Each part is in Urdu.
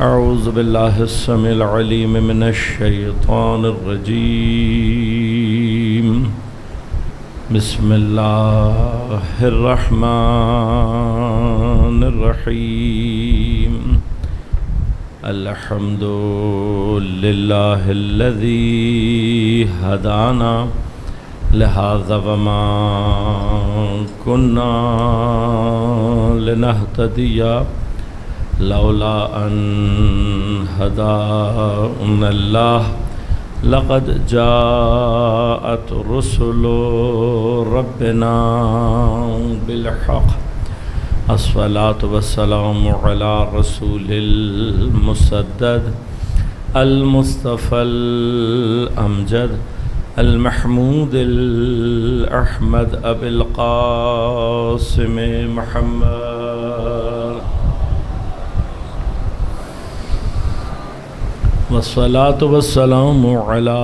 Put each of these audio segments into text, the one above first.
اعوذ باللہ السمیع العلیم من الشیطان الرجیم بسم اللہ الرحمن الرحیم الحمد للہ الذی ہدانا لہذا وما كنا لنهتدي لولا أن هدانا الله لقد جاءت رسل ربنا بالحق الصلاة والسلام على رسول المسدد المصطفى الأمجد المحمود الأحمد أبي القاسم محمد والصلاة والسلام على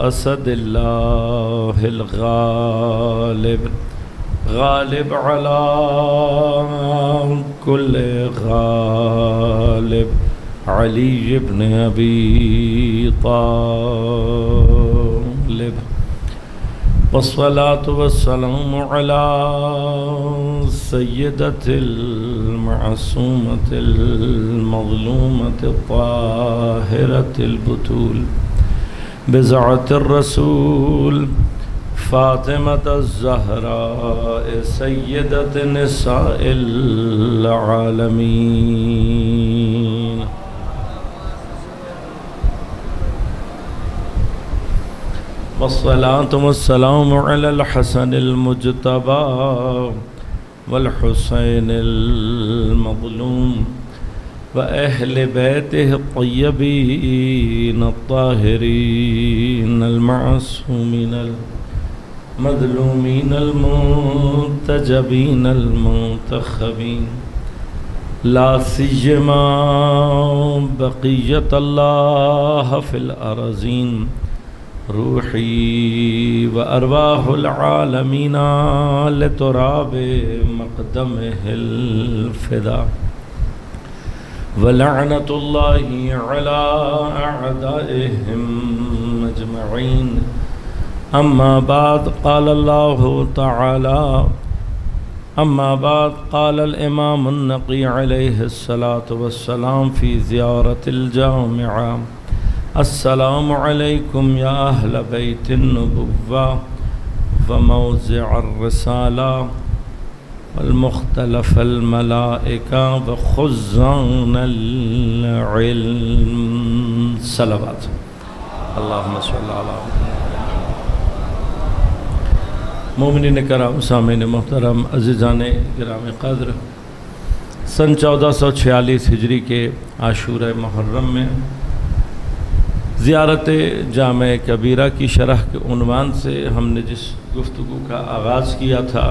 أسد الله الغالب غالب على كل غالب علي بن أبي طالب والصلاة والسلام على سيدة المعصومة المظلومة الطاهرة البتول بزعة الرسول فاطمة الزهراء سيدة نساء العالمين والصلاة والسلام على الحسن المجتبى والحسين المظلوم وأهل بيته الطيبين الطاهرين المعصومين المظلومين المنتجبين المنتخبين لا سيما بقية الله في الأرضين روحي وأرواح العالمين لتراب مقدمه الفداء ولعنة الله على أعدائهم أجمعين أما بعد قال الله تعالى أما بعد قال الإمام النقي عليه الصلاة والسلام في زيارة الجامعة السلام علیکم یا اہل بیت النبوہ وموضع الرسالہ والمختلف الملائکہ وخزان العلم صلوات اللہم صلی علی مومنین کرام سامعین محترم عزیزان کرام قدر سن 1446 ہجری کے عاشورہ محرم میں زیارت جامع کبیرہ کی شرح کے عنوان سے ہم نے جس گفتگو کا آغاز کیا تھا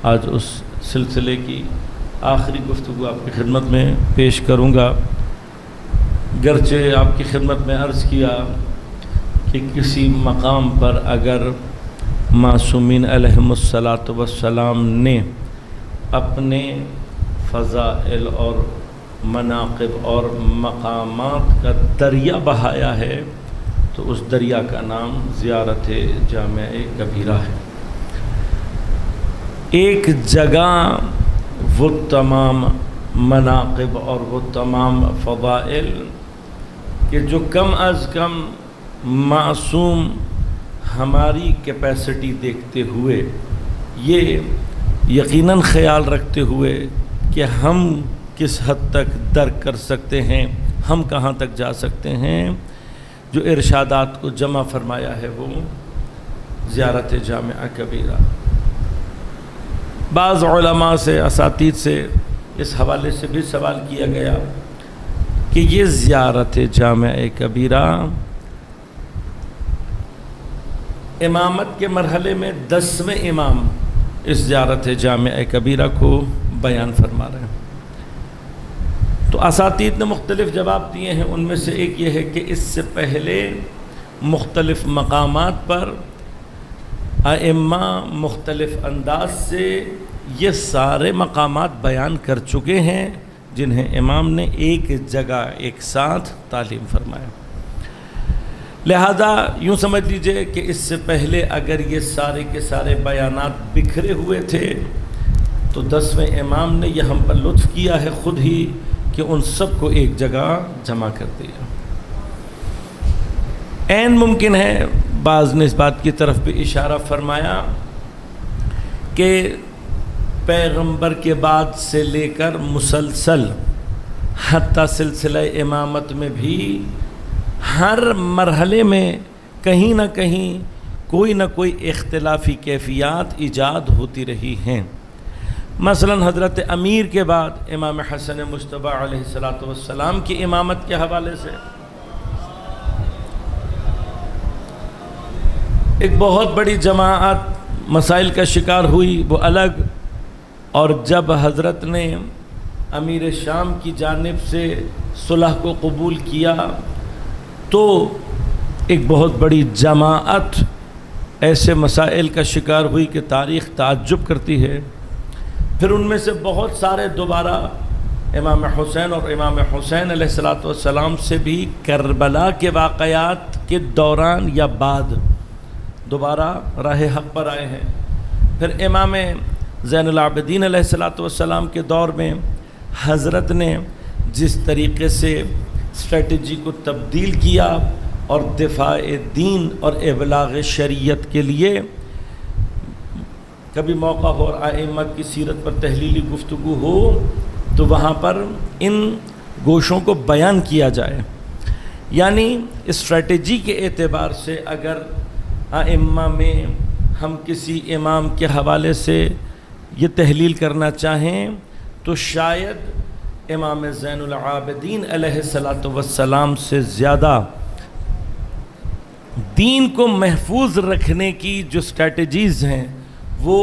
آج اس سلسلے کی آخری گفتگو آپ کی خدمت میں پیش کروں گا گرچہ آپ کی خدمت میں عرض کیا کہ کسی مقام پر اگر معصومین علیہم السلام نے اپنے فضائل اور مناقب اور مقامات کا دریا بہایا ہے تو اس دریا کا نام زیارت جامع کبیرہ ہے۔ ایک جگہ وہ تمام مناقب اور وہ تمام فضائل کہ جو کم از کم معصوم ہماری کیپیسٹی دیکھتے ہوئے یہ یقیناً خیال رکھتے ہوئے کہ ہم کس حد تک درک کر سکتے ہیں، ہم کہاں تک جا سکتے ہیں، جو ارشادات کو جمع فرمایا ہے وہ زیارت جامع کبیرہ۔ بعض علماء سے اساتید سے اس حوالے سے بھی سوال کیا گیا کہ یہ زیارت جامع کبیرہ امامت کے مرحلے میں 10ویں امام اس زیارت جامع کبیرہ کو بیان فرما رہے ہیں۔ تو اساتید نے مختلف جواب دیے ہیں، ان میں سے ایک یہ ہے کہ اس سے پہلے مختلف مقامات پر ائمہ مختلف انداز سے یہ سارے مقامات بیان کر چکے ہیں جنہیں امام نے ایک جگہ ایک ساتھ تعلیم فرمایا۔ لہذا یوں سمجھ لیجئے کہ اس سے پہلے اگر یہ سارے کے سارے بیانات بکھرے ہوئے تھے تو 10ویں امام نے یہ ہم پر لطف کیا ہے خود ہی کہ ان سب کو ایک جگہ جمع کر دیا۔ عین ممکن ہے بعض نے اس بات کی طرف بھی اشارہ فرمایا کہ پیغمبر کے بعد سے لے کر مسلسل حتیٰ سلسلہ امامت میں بھی ہر مرحلے میں کہیں نہ کہیں کوئی نہ کوئی اختلافی کیفیات ایجاد ہوتی رہی ہیں۔ مثلا حضرت امیر کے بعد امام حسن مجتبیٰ علیہ السلام کی امامت کے حوالے سے ایک بہت بڑی جماعت مسائل کا شکار ہوئی، وہ الگ، اور جب حضرت نے امیر شام کی جانب سے صلح کو قبول کیا تو ایک بہت بڑی جماعت ایسے مسائل کا شکار ہوئی کہ تاریخ تعجب کرتی ہے۔ پھر ان میں سے بہت سارے دوبارہ امام حسین اور امام حسین علیہ السلام سے بھی کربلا کے واقعات کے دوران یا بعد دوبارہ راہ حق پر آئے ہیں۔ پھر امام زین العابدین علیہ السلام کے دور میں حضرت نے جس طریقے سے اسٹریٹجی کو تبدیل کیا اور دفاع دین اور ابلاغ شریعت کے لیے کبھی موقع ہو اور ائمہ کی سیرت پر تحلیلی گفتگو ہو تو وہاں پر ان گوشوں کو بیان کیا جائے۔ یعنی اسٹریٹجی کے اعتبار سے اگر ائمہ میں ہم کسی امام کے حوالے سے یہ تحلیل کرنا چاہیں تو شاید امام زین العابدین علیہ السلام سے زیادہ دین کو محفوظ رکھنے کی جو اسٹریٹجیز ہیں وہ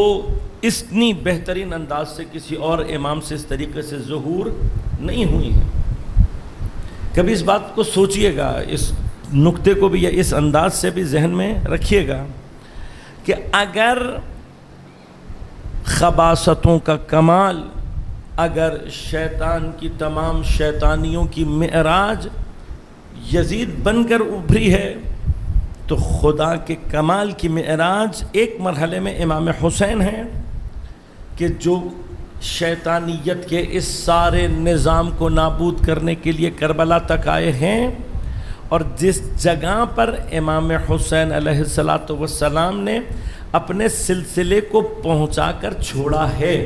اتنی بہترین انداز سے کسی اور امام سے اس طریقے سے ظہور نہیں ہوئی ہیں۔ کبھی اس بات کو سوچئے گا، اس نقطے کو بھی یا اس انداز سے بھی ذہن میں رکھیے گا کہ اگر خباثتوں کا کمال، اگر شیطان کی تمام شیطانیوں کی معراج یزید بن کر ابھری ہے تو خدا کے کمال کی معراج ایک مرحلے میں امام حسین ہیں کہ جو شیطانیت کے اس سارے نظام کو نابود کرنے کے لیے کربلا تک آئے ہیں، اور جس جگہ پر امام حسین علیہ السلام نے اپنے سلسلے کو پہنچا کر چھوڑا ہے۔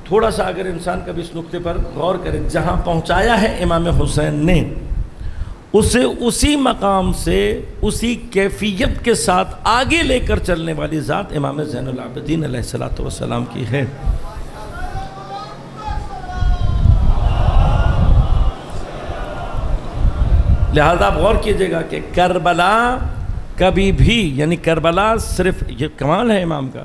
تھوڑا سا اگر انسان کبھی اس نقطے پر غور کرے، جہاں پہنچایا ہے امام حسین نے اسے اسی مقام سے اسی کیفیت کے ساتھ آگے لے کر چلنے والی ذات امام زین العابدین علیہ السلام کی ہے۔ لہذا آپ غور کیجئے گا کہ کربلا کبھی بھی، یعنی کربلا صرف، یہ کمال ہے امام کا،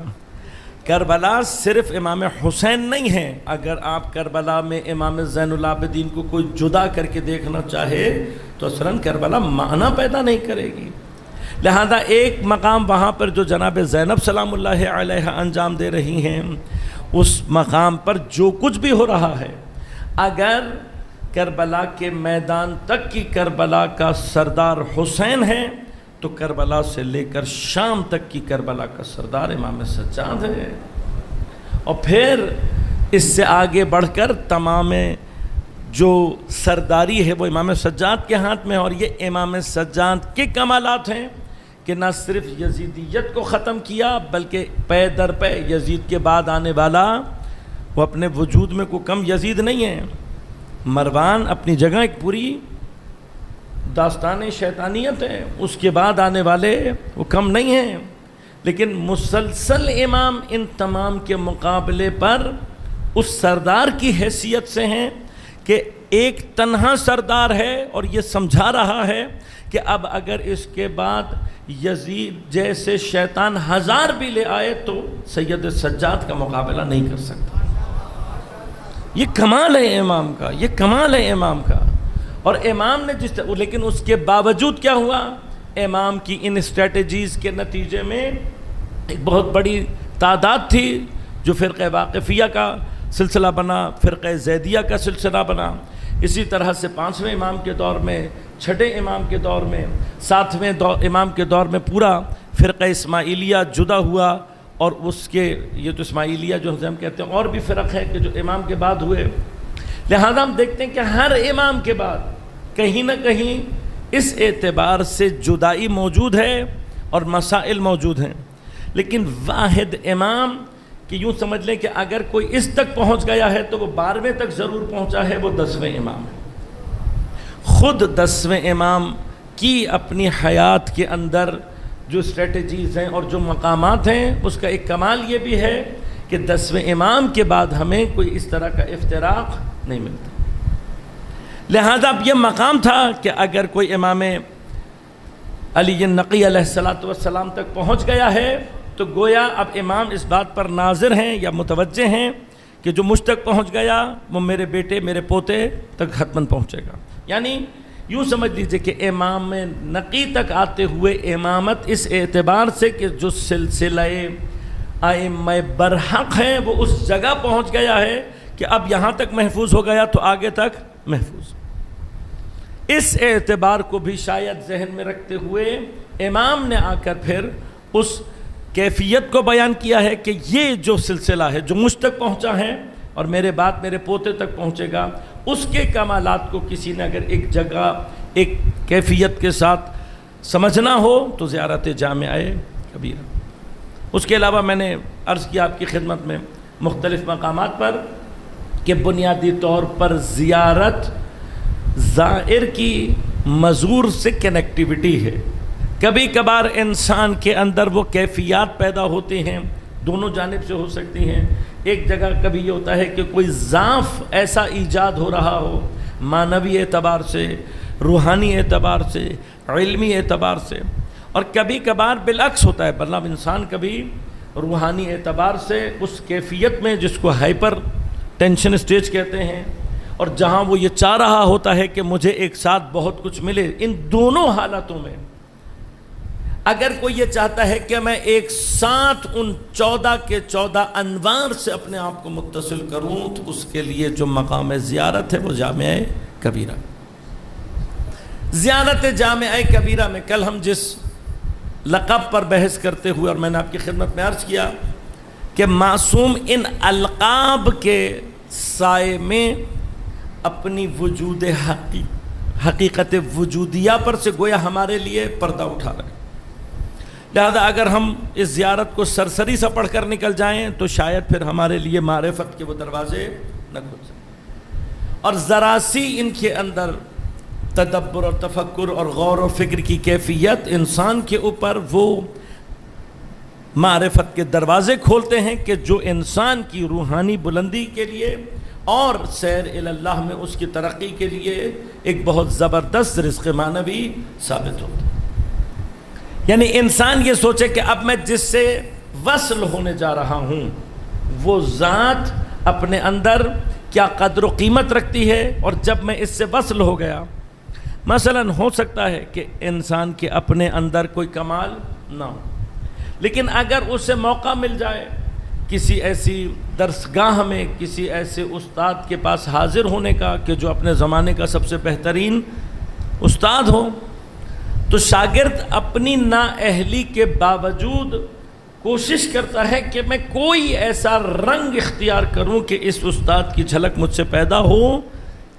کربلا صرف امام حسین نہیں ہے۔ اگر آپ کربلا میں امام زین العابدین کو کوئی جدا کر کے دیکھنا چاہے تو اصلاً کربلا معنی پیدا نہیں کرے گی۔ لہذا ایک مقام وہاں پر جو جناب زینب سلام اللہ علیہ انجام دے رہی ہیں، اس مقام پر جو کچھ بھی ہو رہا ہے، اگر کربلا کے میدان تک کی کربلا کا سردار حسین ہے تو کربلا سے لے کر شام تک کی کربلا کا سردار امام سجاد ہے، اور پھر اس سے آگے بڑھ کر تمام جو سرداری ہے وہ امام سجاد کے ہاتھ میں ہے۔ اور یہ امام سجاد کے کمالات ہیں کہ نہ صرف یزیدیت کو ختم کیا بلکہ پے در پے یزید کے بعد آنے والا وہ اپنے وجود میں کوئی کم یزید نہیں ہے۔ مروان اپنی جگہ ایک پوری داستان شیطانیت ہے، اس کے بعد آنے والے وہ کم نہیں ہیں، لیکن مسلسل امام ان تمام کے مقابلے پر اس سردار کی حیثیت سے ہیں کہ ایک تنہا سردار ہے اور یہ سمجھا رہا ہے کہ اب اگر اس کے بعد یزید جیسے شیطان 1000 بھی لے آئے تو سید سجاد کا مقابلہ نہیں کر سکتا۔ یہ کمال ہے امام کا، یہ کمال ہے امام کا۔ اور امام نے لیکن اس کے باوجود کیا ہوا؟ امام کی ان اسٹریٹجیز کے نتیجے میں ایک بہت بڑی تعداد تھی جو فرقہ واقفیہ کا سلسلہ بنا، فرقہ زیدیہ کا سلسلہ بنا، اسی طرح سے 5ویں امام کے دور میں، 6ٹھے امام کے دور میں، 7ویں امام کے دور میں پورا فرقہ اسماعیلیہ جدا ہوا، اور اس کے یہ تو اسماعیلیہ جو ہم کہتے ہیں، اور بھی فرق ہے کہ جو امام کے بعد ہوئے۔ لہذا ہم دیکھتے ہیں کہ ہر امام کے بعد کہیں نہ کہیں اس اعتبار سے جدائی موجود ہے اور مسائل موجود ہیں، لیکن واحد امام کہ یوں سمجھ لیں کہ اگر کوئی اس تک پہنچ گیا ہے تو وہ 12ویں تک ضرور پہنچا ہے، وہ 10ویں امام ہے۔ خود 10ویں امام کی اپنی حیات کے اندر جو اسٹریٹجیز ہیں اور جو مقامات ہیں، اس کا ایک کمال یہ بھی ہے کہ 10ویں امام کے بعد ہمیں کوئی اس طرح کا افتراق نہیں ملتا۔ لہذا اب یہ مقام تھا کہ اگر کوئی امام علی النقی علیہ السلام تک پہنچ گیا ہے تو گویا اب امام اس بات پر ناظر ہیں یا متوجہ ہیں کہ جو مجھ تک پہنچ گیا وہ میرے بیٹے، میرے پوتے تک حتماً پہنچے گا۔ یعنی یوں سمجھ لیجئے کہ امام نقی تک آتے ہوئے امامت اس اعتبار سے کہ جو سلسلہ ائمہ برحق ہیں وہ اس جگہ پہنچ گیا ہے کہ اب یہاں تک محفوظ ہو گیا تو آگے تک محفوظ۔ اس اعتبار کو بھی شاید ذہن میں رکھتے ہوئے امام نے آ کر پھر اس کیفیت کو بیان کیا ہے کہ یہ جو سلسلہ ہے جو مجھ تک پہنچا ہے اور میرے بعد میرے پوتے تک پہنچے گا، اس کے کمالات کو کسی نے اگر ایک جگہ ایک کیفیت کے ساتھ سمجھنا ہو تو زیارت جامعہ کبیرہ۔ اس کے علاوہ میں نے عرض کیا آپ کی خدمت میں مختلف مقامات پر کہ بنیادی طور پر زیارت زائر کی مزور سے کنیکٹیوٹی ہے۔ کبھی کبھار انسان کے اندر وہ کیفیات پیدا ہوتی ہیں، دونوں جانب سے ہو سکتی ہیں۔ ایک جگہ کبھی یہ ہوتا ہے کہ کوئی ضعف ایسا ایجاد ہو رہا ہو معنوی اعتبار سے، روحانی اعتبار سے، علمی اعتبار سے، اور کبھی کبھار بالعکس ہوتا ہے، مطلب انسان کبھی روحانی اعتبار سے اس کیفیت میں جس کو ہائپر ٹینشن سٹیج کہتے ہیں، اور جہاں وہ یہ چاہ رہا ہوتا ہے کہ مجھے ایک ساتھ بہت کچھ ملے، ان دونوں حالتوں میں اگر کوئی یہ چاہتا ہے کہ میں ایک ساتھ ان 14 کے 14 انوار سے اپنے آپ کو متصل کروں تو اس کے لیے جو مقام زیارت ہے وہ جامعہ کبیرہ۔ زیارت جامعہ کبیرہ میں کل ہم جس لقب پر بحث کرتے ہوئے، اور میں نے آپ کی خدمت میں عرض کیا کہ معصوم ان القاب کے سائے میں اپنی وجود حقیقت وجودیہ پر سے گویا ہمارے لیے پردہ اٹھا رہے ہیں۔ لہذا اگر ہم اس زیارت کو سرسری سے پڑھ کر نکل جائیں تو شاید پھر ہمارے لیے معرفت کے وہ دروازے نہ کھل سکیں، اور ذرا سی ان کے اندر تدبر اور تفکر اور غور و فکر کی کیفیت انسان کے اوپر وہ معرفت کے دروازے کھولتے ہیں کہ جو انسان کی روحانی بلندی کے لیے اور سیر اللہ میں اس کی ترقی کے لیے ایک بہت زبردست رزق معنوی ثابت ہوتا ہے۔ یعنی انسان یہ سوچے کہ اب میں جس سے وصل ہونے جا رہا ہوں وہ ذات اپنے اندر کیا قدر و قیمت رکھتی ہے، اور جب میں اس سے وصل ہو گیا، مثلا ہو سکتا ہے کہ انسان کے اپنے اندر کوئی کمال نہ ہو، لیکن اگر اسے موقع مل جائے کسی ایسی درسگاہ میں، کسی ایسے استاد کے پاس حاضر ہونے کا کہ جو اپنے زمانے کا سب سے بہترین استاد ہو، تو شاگرد اپنی نااہلی کے باوجود کوشش کرتا ہے کہ میں کوئی ایسا رنگ اختیار کروں کہ اس استاد کی جھلک مجھ سے پیدا ہو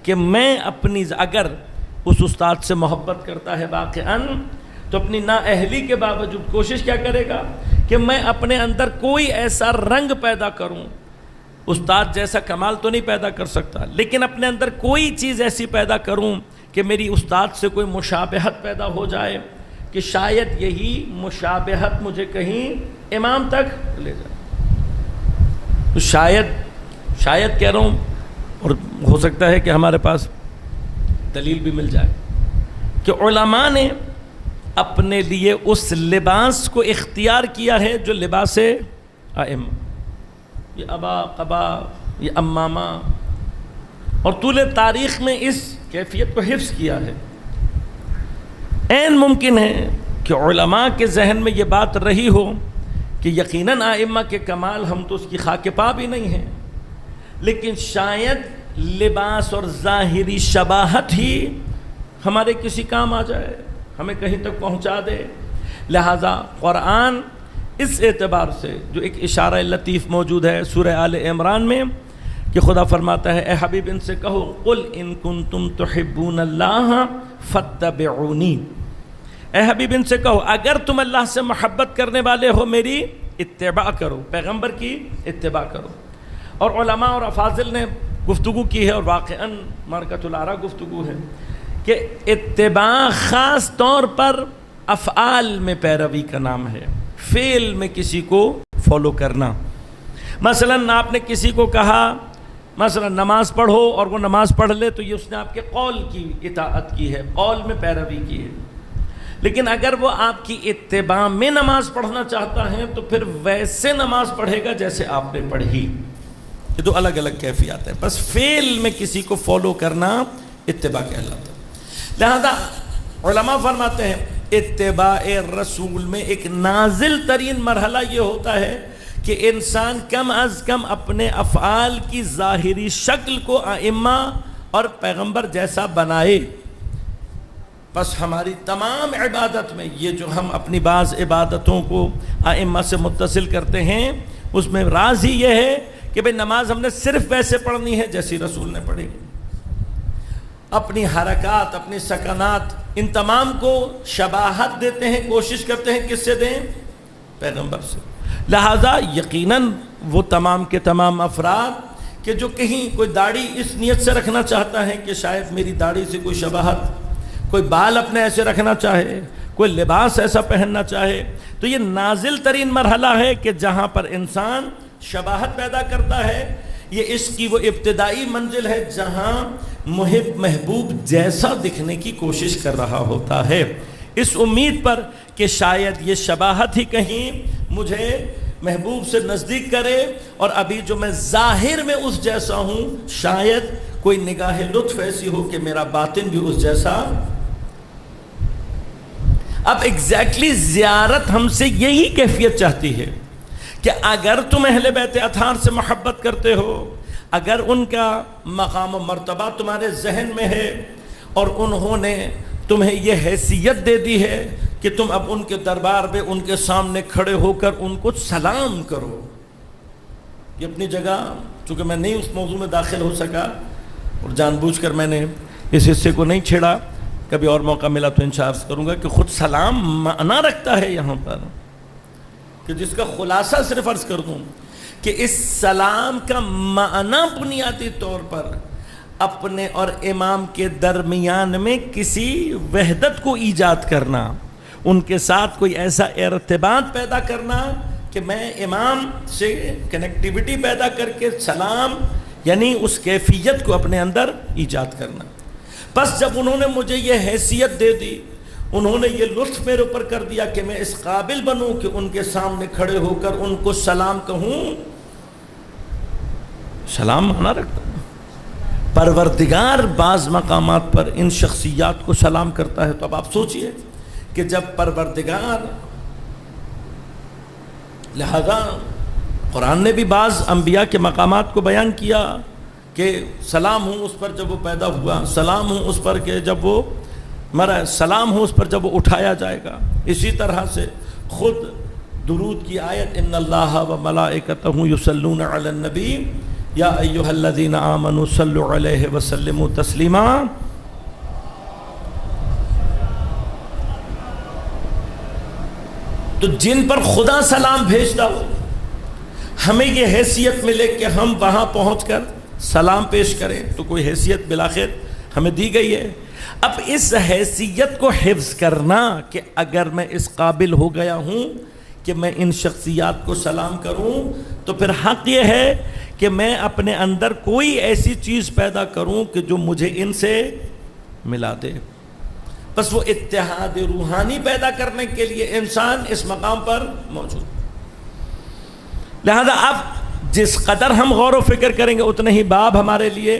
کہ میں اپنی، اگر اس استاد سے محبت کرتا ہے واقعاً تو اپنی نااہلی کے باوجود کوشش کیا کرے گا کہ میں اپنے اندر کوئی ایسا رنگ پیدا کروں۔ استاد جیسا کمال تو نہیں پیدا کر سکتا، لیکن اپنے اندر کوئی چیز ایسی پیدا کروں کہ میری استاد سے کوئی مشابہت پیدا ہو جائے، کہ شاید یہی مشابہت مجھے کہیں امام تک لے جائے۔ تو شاید کہہ رہا ہوں، اور ہو سکتا ہے کہ ہمارے پاس دلیل بھی مل جائے کہ علماء نے اپنے لیے اس لباس کو اختیار کیا ہے جو لباس ائمہ، یہ ابا قبا، یہ امامہ، اور طول تاریخ میں اس کیفیت کو حفظ کیا ہے۔ عین ممکن ہے کہ علماء کے ذہن میں یہ بات رہی ہو کہ یقیناً ائمہ کے کمال ہم تو اس کی خاک پا بھی نہیں ہیں، لیکن شاید لباس اور ظاہری شباہت ہی ہمارے کسی کام آ جائے، ہمیں کہیں تک پہنچا دے۔ لہٰذا قرآن اس اعتبار سے جو ایک اشارہ لطیف موجود ہے سورہ آل عمران میں کہ خدا فرماتا ہے اے حبیب ان سے کہو قل ان کنتم تحبون اللہ فاتبعونی، اے حبیب ان سے کہو اگر تم اللہ سے محبت کرنے والے ہو میری اتباع کرو، پیغمبر کی اتباع کرو۔ اور علماء اور افاضل نے گفتگو کی ہے اور واقعاً مرکۃ الآراء گفتگو ہے کہ اتباع خاص طور پر افعال میں پیروی کا نام ہے، فعل میں کسی کو فالو کرنا۔ مثلاً آپ نے کسی کو کہا مثلا نماز پڑھو اور وہ نماز پڑھ لے تو یہ اس نے آپ کے قول کی اطاعت کی ہے، قول میں پیروی کی ہے۔ لیکن اگر وہ آپ کی اتباع میں نماز پڑھنا چاہتا ہے تو پھر ویسے نماز پڑھے گا جیسے آپ نے پڑھی۔ یہ تو الگ الگ کیفیات ہے، بس فعل میں کسی کو فالو کرنا اتباع کہلاتا ہے۔ لہذا علماء فرماتے ہیں اتباع رسول میں ایک نازل ترین مرحلہ یہ ہوتا ہے کہ انسان کم از کم اپنے افعال کی ظاہری شکل کو ائمہ اور پیغمبر جیسا بنائے۔ بس ہماری تمام عبادت میں یہ جو ہم اپنی بعض عبادتوں کو ائمہ سے متصل کرتے ہیں اس میں راز ہی یہ ہے کہ بھئی نماز ہم نے صرف ویسے پڑھنی ہے جیسی رسول نے پڑھی۔ اپنی حرکات، اپنی سکنات، ان تمام کو شباہت دیتے ہیں، کوشش کرتے ہیں کس سے دیں؟ پیغمبر سے۔ لہٰذا یقیناً وہ تمام کے تمام افراد کہ جو کہیں کوئی داڑھی اس نیت سے رکھنا چاہتا ہے کہ شاید میری داڑھی سے کوئی شباہت، کوئی بال اپنے ایسے رکھنا چاہے، کوئی لباس ایسا پہننا چاہے، تو یہ نازل ترین مرحلہ ہے کہ جہاں پر انسان شباہت پیدا کرتا ہے۔ یہ اس کی وہ ابتدائی منزل ہے جہاں محبوب جیسا دکھنے کی کوشش کر رہا ہوتا ہے، اس امید پر کہ شاید یہ شباہت ہی کہیں مجھے محبوب سے نزدیک کرے، اور ابھی جو میں ظاہر میں اس جیسا ہوں شاید کوئی نگاہ لطف ایسی ہو کہ میرا باطن بھی اس جیسا۔ اب ایگزیکٹلی زیارت ہم سے یہی کیفیت چاہتی ہے کہ اگر تم اہل بیت اطہار سے محبت کرتے ہو، اگر ان کا مقام و مرتبہ تمہارے ذہن میں ہے اور انہوں نے تمہیں یہ حیثیت دے دی ہے کہ تم اب ان کے دربار میں ان کے سامنے کھڑے ہو کر ان کو سلام کرو۔ یہ اپنی جگہ چونکہ میں نہیں اس موضوع میں داخل ہو سکا اور جان بوجھ کر میں نے اس حصے کو نہیں چھیڑا، کبھی اور موقع ملا تو انشاءاللہ عرض کروں گا کہ خود سلام معنی رکھتا ہے یہاں پر، کہ جس کا خلاصہ صرف عرض کر دوں کہ اس سلام کا معنی بنیادی طور پر اپنے اور امام کے درمیان میں کسی وحدت کو ایجاد کرنا، ان کے ساتھ کوئی ایسا ارتباط پیدا کرنا کہ میں امام سے کنیکٹیوٹی پیدا کر کے سلام یعنی اس کیفیت کو اپنے اندر ایجاد کرنا۔ بس جب انہوں نے مجھے یہ حیثیت دے دی، انہوں نے یہ لطف میرے اوپر کر دیا کہ میں اس قابل بنوں کہ ان کے سامنے کھڑے ہو کر ان کو سلام کہوں، سلام مانا رکھتا ہوں۔ پروردگار بعض مقامات پر ان شخصیات کو سلام کرتا ہے، تو اب آپ سوچئے کہ جب پروردگار، لہذا قرآن نے بھی بعض انبیاء کے مقامات کو بیان کیا کہ سلام ہوں اس پر جب وہ پیدا ہوا، سلام ہوں اس پر کہ جب وہ مرا، سلام ہوں اس پر جب وہ اٹھایا جائے گا۔ اسی طرح سے خود درود کی آیت ان اللہ و ملائکتہ یصلون علی النبی یا ایھا الذین آمنوا صلوا علیہ وسلموا تسلیما، تو جن پر خدا سلام بھیجتا ہو ہمیں یہ حیثیت ملے کہ ہم وہاں پہنچ کر سلام پیش کریں، تو کوئی حیثیت بالآخر ہمیں دی گئی ہے۔ اب اس حیثیت کو حفظ کرنا کہ اگر میں اس قابل ہو گیا ہوں کہ میں ان شخصیات کو سلام کروں، تو پھر حق یہ ہے کہ میں اپنے اندر کوئی ایسی چیز پیدا کروں کہ جو مجھے ان سے ملا دے۔ بس وہ اتحاد روحانی پیدا کرنے کے لیے انسان اس مقام پر موجود۔ لہذا اب جس قدر ہم غور و فکر کریں گے اتنے ہی باب ہمارے لیے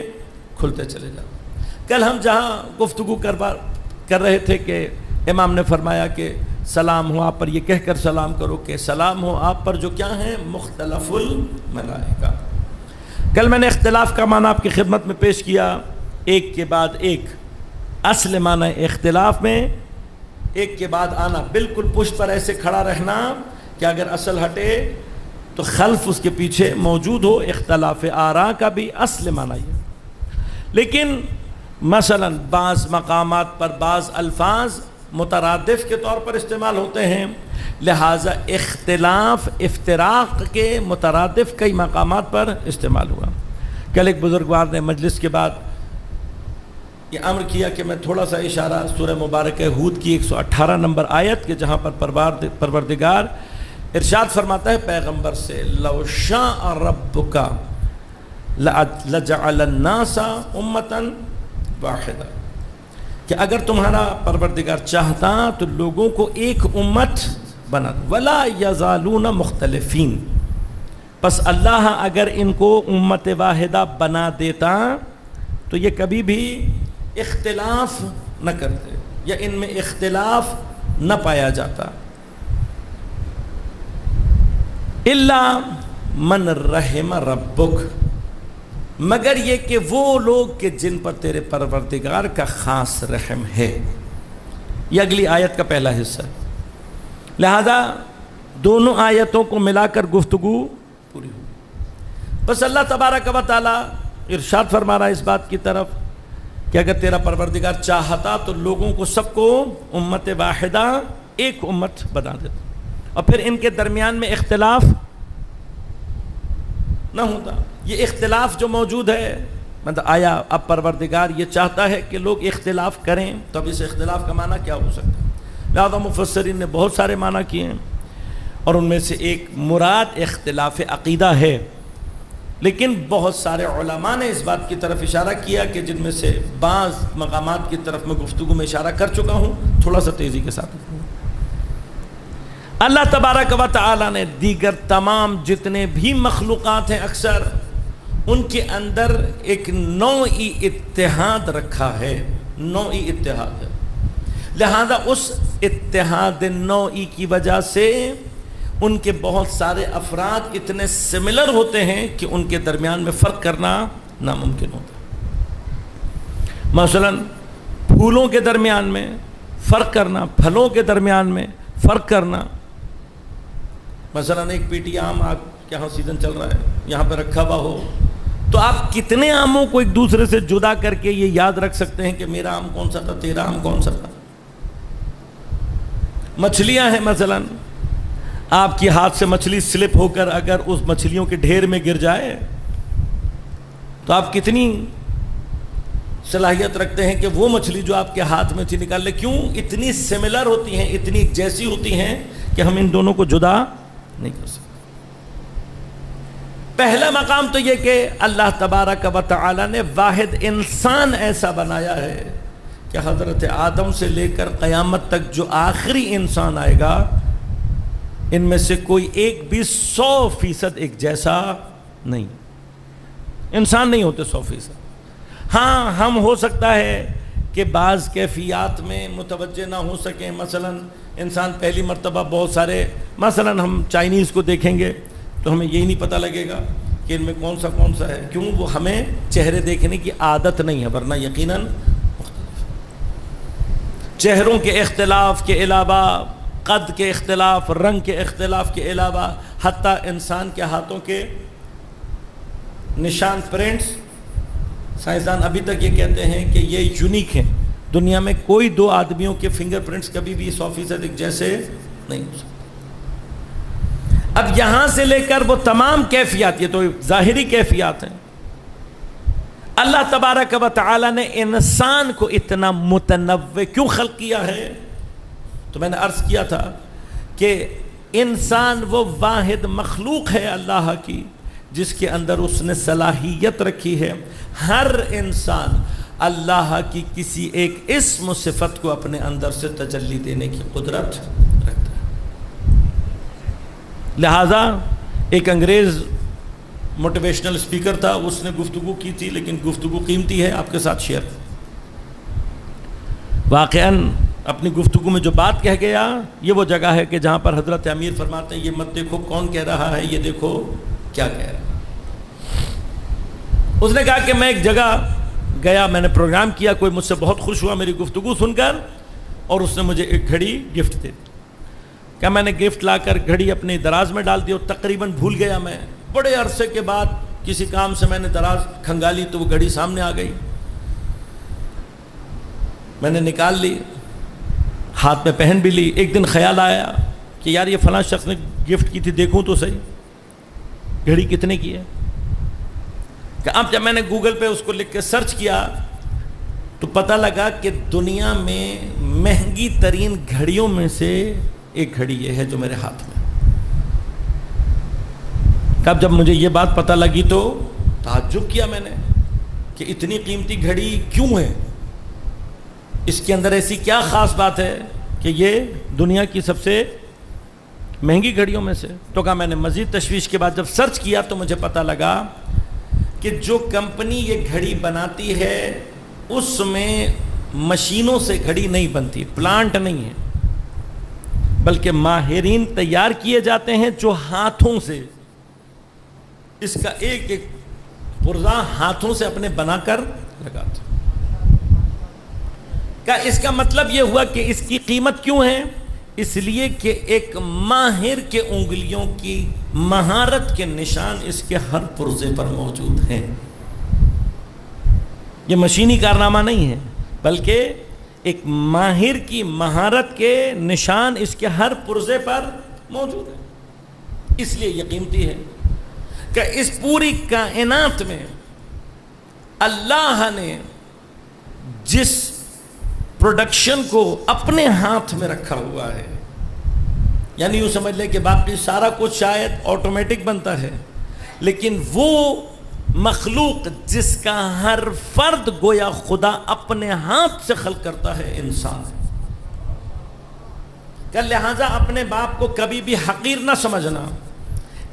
کھلتے چلے جائیں۔ کل ہم جہاں گفتگو کر رہے تھے کہ امام نے فرمایا کہ سلام ہو آپ پر، یہ کہہ کر سلام کرو کہ سلام ہو آپ پر جو کیا ہیں مختلف الملائکہ۔ کل میں نے اختلاف کا معنی آپ کی خدمت میں پیش کیا، ایک کے بعد ایک. اصل معنی اختلاف میں ایک کے بعد آنا، بالکل پشت پر ایسے کھڑا رہنا کہ اگر اصل ہٹے تو خلف اس کے پیچھے موجود ہو. اختلاف آراء کا بھی اصل معنی یہ. لیکن مثلا بعض مقامات پر بعض الفاظ مترادف کے طور پر استعمال ہوتے ہیں، لہٰذا اختلاف افتراق کے مترادف کئی مقامات پر استعمال ہوا. کل ایک بزرگوار نے مجلس کے بعد یہ امر کیا کہ میں تھوڑا سا اشارہ سورہ مبارکہ ہود کی 118 نمبر آیت کے جہاں پر پروردگار ارشاد فرماتا ہے پیغمبر سے، لو شاء ربک لجعل الناس امۃ واحدہ، کہ اگر تمہارا پروردگار چاہتا تو لوگوں کو ایک امت بنا دے. ولا یزالون مختلفین، پس اللہ اگر ان کو امت واحدہ بنا دیتا تو یہ کبھی بھی اختلاف نہ کرتے یا ان میں اختلاف نہ پایا جاتا. الا من رحم ربک، مگر یہ کہ وہ لوگ کہ جن پر تیرے پروردگار کا خاص رحم ہے. یہ اگلی آیت کا پہلا حصہ. لہذا دونوں آیتوں کو ملا کر گفتگو پوری ہوئی. بس اللہ تبارک و تعالی ارشاد فرما رہا ہے اس بات کی طرف کہ اگر تیرا پروردگار چاہتا تو لوگوں کو سب کو امت واحدہ ایک امت بنا دیتا اور پھر ان کے درمیان میں اختلاف نہ ہوتا. یہ اختلاف جو موجود ہے، مطلب آیا اب پروردگار یہ چاہتا ہے کہ لوگ اختلاف کریں تو اب اس اختلاف کا معنی کیا ہو سکتا ہے؟ لہذا مفسرین نے بہت سارے معنی کیے ہیں اور ان میں سے ایک مراد اختلاف عقیدہ ہے، لیکن بہت سارے علماء نے اس بات کی طرف اشارہ کیا کہ جن میں سے بعض مقامات کی طرف میں گفتگو میں اشارہ کر چکا ہوں، تھوڑا سا تیزی کے ساتھ. اللہ تبارک و تعالی نے دیگر تمام جتنے بھی مخلوقات ہیں اکثر ان کے اندر ایک نوعی اتحاد رکھا ہے، نوعی اتحاد ہے. لہذا اس اتحاد نوعی کی وجہ سے ان کے بہت سارے افراد اتنے سملر ہوتے ہیں کہ ان کے درمیان میں فرق کرنا ناممکن ہوتا ہے. مثلا پھولوں کے درمیان میں فرق کرنا، پھلوں کے درمیان میں فرق کرنا. مثلا ایک پیٹی آم آپ کے یہاں سیزن چل رہا ہے، یہاں پہ رکھا ہوا ہو تو آپ کتنے آموں کو ایک دوسرے سے جدا کر کے یہ یاد رکھ سکتے ہیں کہ میرا آم کون سا تھا، تیرا آم کون سا تھا. مچھلیاں ہیں، مثلا آپ کے ہاتھ سے مچھلی سلپ ہو کر اگر اس مچھلیوں کے ڈھیر میں گر جائے تو آپ کتنی صلاحیت رکھتے ہیں کہ وہ مچھلی جو آپ کے ہاتھ میں تھی نکال لے. کیوں؟ اتنی سملر ہوتی ہیں، اتنی جیسی ہوتی ہیں کہ ہم ان دونوں کو جدا نہیں کر سکتے. پہلا مقام تو یہ کہ اللہ تبارک و تعالی نے واحد انسان ایسا بنایا ہے کہ حضرت آدم سے لے کر قیامت تک جو آخری انسان آئے گا ان میں سے کوئی ایک بھی 100% ایک جیسا نہیں. انسان نہیں ہوتے 100%. ہاں ہم ہو سکتا ہے کہ بعض کیفیات میں متوجہ نہ ہو سکیں. مثلا انسان پہلی مرتبہ بہت سارے، مثلا ہم چائنیز کو دیکھیں گے تو ہمیں یہی نہیں پتہ لگے گا کہ ان میں کون سا ہے. کیوں؟ وہ ہمیں چہرے دیکھنے کی عادت نہیں ہے، ورنہ یقیناً مختلف. چہروں کے اختلاف کے علاوہ، قد کے اختلاف، رنگ کے اختلاف کے علاوہ، حتیٰ انسان کے ہاتھوں کے نشان، پرنٹس، سائنسدان ابھی تک یہ کہتے ہیں کہ یہ یونیک ہیں. دنیا میں کوئی دو آدمیوں کے فنگر پرنٹس کبھی بھی 100% ایک جیسے نہیں ہو سکتے. اب یہاں سے لے کر وہ تمام کیفیات، یہ تو ظاہری کیفیات ہیں. اللہ تبارک و تعالی نے انسان کو اتنا متنوع کیوں خلق کیا ہے؟ تو میں نے عرض کیا تھا کہ انسان وہ واحد مخلوق ہے اللہ کی جس کے اندر اس نے صلاحیت رکھی ہے ہر انسان اللہ کی کسی ایک اسم و صفت کو اپنے اندر سے تجلی دینے کی قدرت رکھتا ہے. لہذا ایک انگریز موٹیویشنل اسپیکر تھا، اس نے گفتگو کی تھی، لیکن گفتگو قیمتی ہے، آپ کے ساتھ شیئر. واقعاً اپنی گفتگو میں جو بات کہہ گیا یہ وہ جگہ ہے کہ جہاں پر حضرت امیر فرماتے ہیں یہ مت دیکھو کون کہہ رہا ہے، یہ دیکھو کیا کہہ رہا ہے. اس نے کہا کہ میں ایک جگہ گیا, میں نے پروگرام کیا, کوئی مجھ سے بہت خوش ہوا میری گفتگو سن کر, اور اس نے مجھے ایک گھڑی گفٹ دے دی. کیا میں نے گفٹ لا کر گھڑی اپنی دراز میں ڈال دی اور تقریباً بھول گیا. میں بڑے عرصے کے بعد کسی کام سے میں نے دراز کھنگالی تو وہ گھڑی سامنے آ گئی. میں نے نکال لی, ہاتھ میں پہن بھی لی. ایک دن خیال آیا کہ یار یہ فلاں شخص نے گفٹ کی تھی, دیکھوں تو صحیح گھڑی کتنے کی ہے. کہ اب جب میں نے گوگل پہ اس کو لکھ کے سرچ کیا تو پتہ لگا کہ دنیا میں مہنگی ترین گھڑیوں میں سے ایک گھڑی یہ ہے جو میرے ہاتھ میں. اب جب مجھے یہ بات پتہ لگی تو تعجب کیا میں نے کہ اتنی قیمتی گھڑی کیوں ہے, اس کے اندر ایسی کیا خاص بات ہے کہ یہ دنیا کی سب سے مہنگی گھڑیوں میں سے. تو کہا میں نے مزید تشویش کے بعد جب سرچ کیا تو مجھے پتہ لگا کہ جو کمپنی یہ گھڑی بناتی ہے اس میں مشینوں سے گھڑی نہیں بنتی, پلانٹ نہیں ہے, بلکہ ماہرین تیار کیے جاتے ہیں جو ہاتھوں سے اس کا ایک ایک پرزہ ہاتھوں سے اپنے بنا کر لگاتے. کیا اس کا مطلب یہ ہوا کہ اس کی قیمت کیوں ہے؟ اس لیے کہ ایک ماہر کے انگلیوں کی مہارت کے نشان اس کے ہر پرزے پر موجود ہیں. یہ مشینی کارنامہ نہیں ہے, بلکہ ایک ماہر کی مہارت کے نشان اس کے ہر پرزے پر موجود ہیں. اس لیے یہ قیمتی ہے کہ اس پوری کائنات میں اللہ نے جس پروڈکشن کو اپنے ہاتھ میں رکھا ہوا ہے, یعنی یوں سمجھ لیں کہ باقی سارا کچھ شاید آٹومیٹک بنتا ہے, لیکن وہ مخلوق جس کا ہر فرد گویا خدا اپنے ہاتھ سے خلق کرتا ہے انسان. کہ لہذا اپنے باپ کو کبھی بھی حقیر نہ سمجھنا.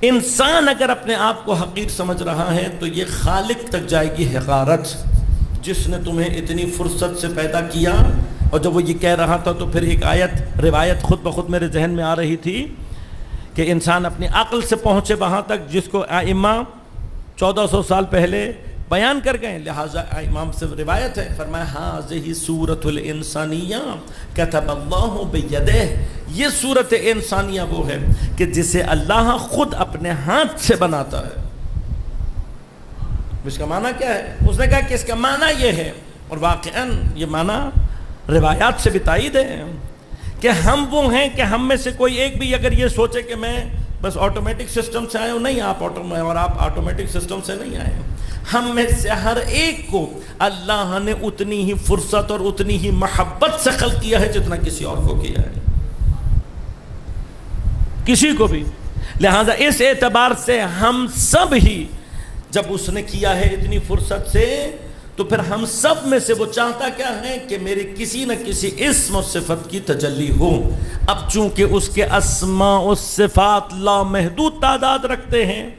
انسان اگر اپنے آپ کو حقیر سمجھ رہا ہے تو یہ خالق تک جائے گی حقارت, جس نے تمہیں اتنی فرصت سے پیدا کیا. اور جب وہ یہ کہہ رہا تھا تو پھر ایک روایت خود بخود میرے ذہن میں آ رہی تھی کہ انسان اپنی عقل سے پہنچے وہاں تک جس کو ائمہ 1400 سال پہلے بیان کر گئے. لہٰذا امام سے روایت ہے, فرمایا ہذہ صورت الانسانیہ کتب اللہ بیدہ, یہ صورت انسانیہ وہ ہے کہ جسے اللہ خود اپنے ہاتھ سے بناتا ہے. اس کا معنی کیا ہے؟ اس نے کہا کہ اس کا معنی یہ ہے, اور واقعاً یہ معنی روایات سے بھی تائید ہے, کہ ہم وہ ہیں کہ ہم میں سے کوئی ایک بھی اگر یہ سوچے کہ میں بس آٹومیٹک سسٹم سے آئے ہوں, نہیں, آپ آٹومیٹک سسٹم سے نہیں آئے ہیں. ہم میں سے ہر ایک کو اللہ نے اتنی ہی فرصت اور اتنی ہی محبت سے خلق کیا ہے جتنا کسی اور کو کیا ہے, کسی کو بھی. لہذا اس اعتبار سے ہم سب ہی جب اس نے کیا ہے اتنی فرصت سے, تو پھر ہم سب میں سے وہ چاہتا کیا ہے کہ میری کسی نہ کسی اسم و صفت کی تجلی ہو. اب چونکہ اس کے اسماء و صفات لامحدود تعداد رکھتے ہیں,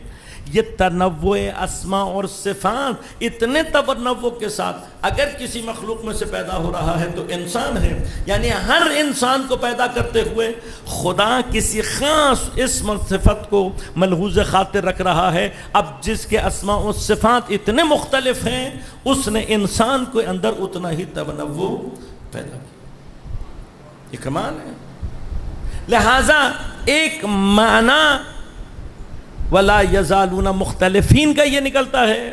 یہ تنوع اسماء اور صفات اتنے تنوع کے ساتھ اگر کسی مخلوق میں سے پیدا ہو رہا ہے تو انسان ہے. یعنی ہر انسان کو پیدا کرتے ہوئے خدا کسی خاص اسم اور صفت کو ملحوظ خاطر رکھ رہا ہے. اب جس کے اسماء و صفات اتنے مختلف ہیں, اس نے انسان کے اندر اتنا ہی تنوع پیدا کیا. یہ کمال ہے. لہذا ایک معنی وَلَا يَزَالُونَ مختلفین کا یہ نکلتا ہے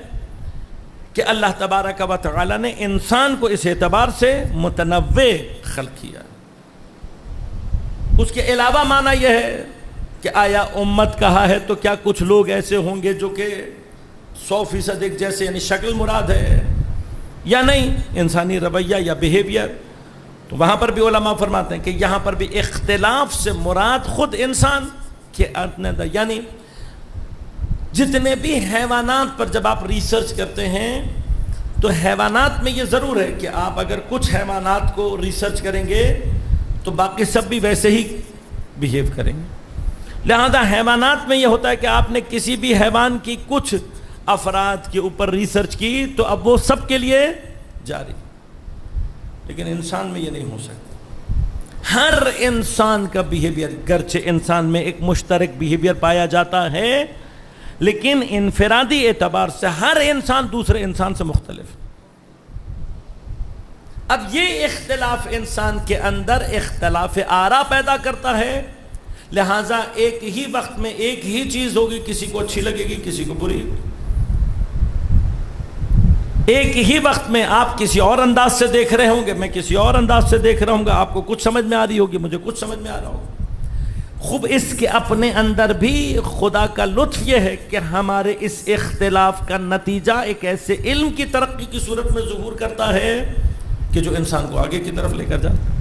کہ اللہ تبارک و تعالی نے انسان کو اس اعتبار سے متنوع خلق کیا. اس کے علاوہ معنی یہ ہے کہ آیا امت کہا ہے تو کیا کچھ لوگ ایسے ہوں گے جو کہ 100% ایک جیسے, یعنی شکل مراد ہے یا نہیں, انسانی رویہ یا بیہیویئر. تو وہاں پر بھی علماء فرماتے ہیں کہ یہاں پر بھی اختلاف سے مراد خود انسان کے اندر, یعنی جتنے بھی حیوانات پر جب آپ ریسرچ کرتے ہیں تو حیوانات میں یہ ضرور ہے کہ آپ اگر کچھ حیوانات کو ریسرچ کریں گے تو باقی سب بھی ویسے ہی بیہیو کریں گے. لہذا حیوانات میں یہ ہوتا ہے کہ آپ نے کسی بھی حیوان کی کچھ افراد کے اوپر ریسرچ کی تو اب وہ سب کے لیے جاری, لیکن انسان میں یہ نہیں ہو سکتا. ہر انسان کا بیہیویئر, گرچہ انسان میں ایک مشترک بیہیویئر پایا جاتا ہے, لیکن انفرادی اعتبار سے ہر انسان دوسرے انسان سے مختلف. اب یہ اختلاف انسان کے اندر اختلاف آرا پیدا کرتا ہے، لہٰذا ایک ہی وقت میں ایک ہی چیز ہوگی، کسی کو اچھی لگے گی کسی کو بری. ایک ہی وقت میں آپ کسی اور انداز سے دیکھ رہے ہوں گے، میں کسی اور انداز سے دیکھ رہا ہوں گا، آپ کو کچھ سمجھ میں آ رہی ہوگی، مجھے کچھ سمجھ میں آ رہا ہوگا. خوب اس کے اپنے اندر بھی خدا کا لطف یہ ہے کہ ہمارے اس اختلاف کا نتیجہ ایک ایسے علم کی ترقی کی صورت میں ظہور کرتا ہے کہ جو انسان کو آگے کی طرف لے کر جاتا ہے.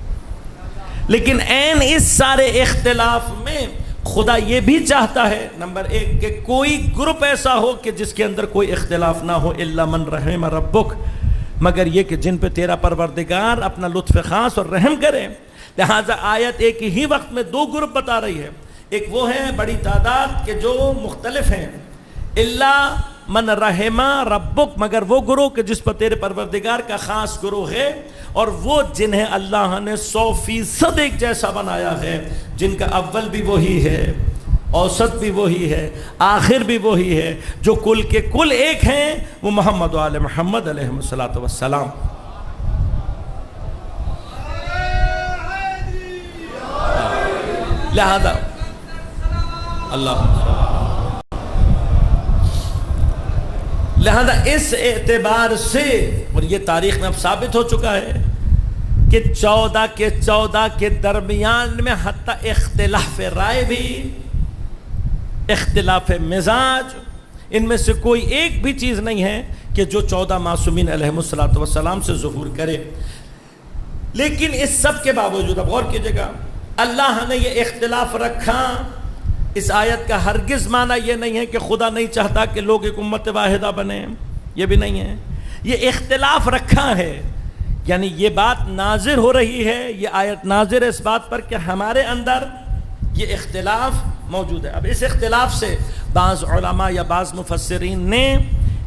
لیکن عین اس سارے اختلاف میں خدا یہ بھی چاہتا ہے نمبر ایک کہ کوئی گروپ ایسا ہو کہ جس کے اندر کوئی اختلاف نہ ہو، الا من رحم ربک، مگر یہ کہ جن پہ تیرا پروردگار اپنا لطف خاص اور رحم کرے. لہٰذا آیت ایک ہی وقت میں دو گروپ بتا رہی ہے. ایک وہ ہے بڑی تعداد کے جو مختلف ہیں، الا من رحم ربک، مگر وہ گروہ کہ جس پر تیرے پروردگار کا خاص گروہ ہے، اور وہ جنہیں اللہ نے 100% ایک جیسا بنایا ہے، جن کا اول بھی وہی ہے، اوسط بھی وہی ہے، آخر بھی وہی ہے، جو کل کے کل ایک ہیں، وہ محمد و آل محمد علیہ الصلوۃ والسلام. لہذا اس اعتبار سے، اور یہ تاریخ میں اب ثابت ہو چکا ہے کہ 14 کے درمیان میں حتیٰ اختلاف رائے بھی، اختلاف مزاج، ان میں سے کوئی ایک بھی چیز نہیں ہے کہ جو 14 معصومین علیہ الصلوۃ والسلام سے ظہور کرے. لیکن اس سب کے باوجود اب غور کیجئے گا، اللہ نے یہ اختلاف رکھا. اس آیت کا ہرگز معنی یہ نہیں ہے کہ خدا نہیں چاہتا کہ لوگ ایک امت واحدہ بنیں، یہ بھی نہیں ہے. یہ اختلاف رکھا ہے، یعنی یہ بات ناظر ہو رہی ہے، یہ آیت ناظر ہے اس بات پر کہ ہمارے اندر یہ اختلاف موجود ہے. اب اس اختلاف سے بعض علماء یا بعض مفسرین نے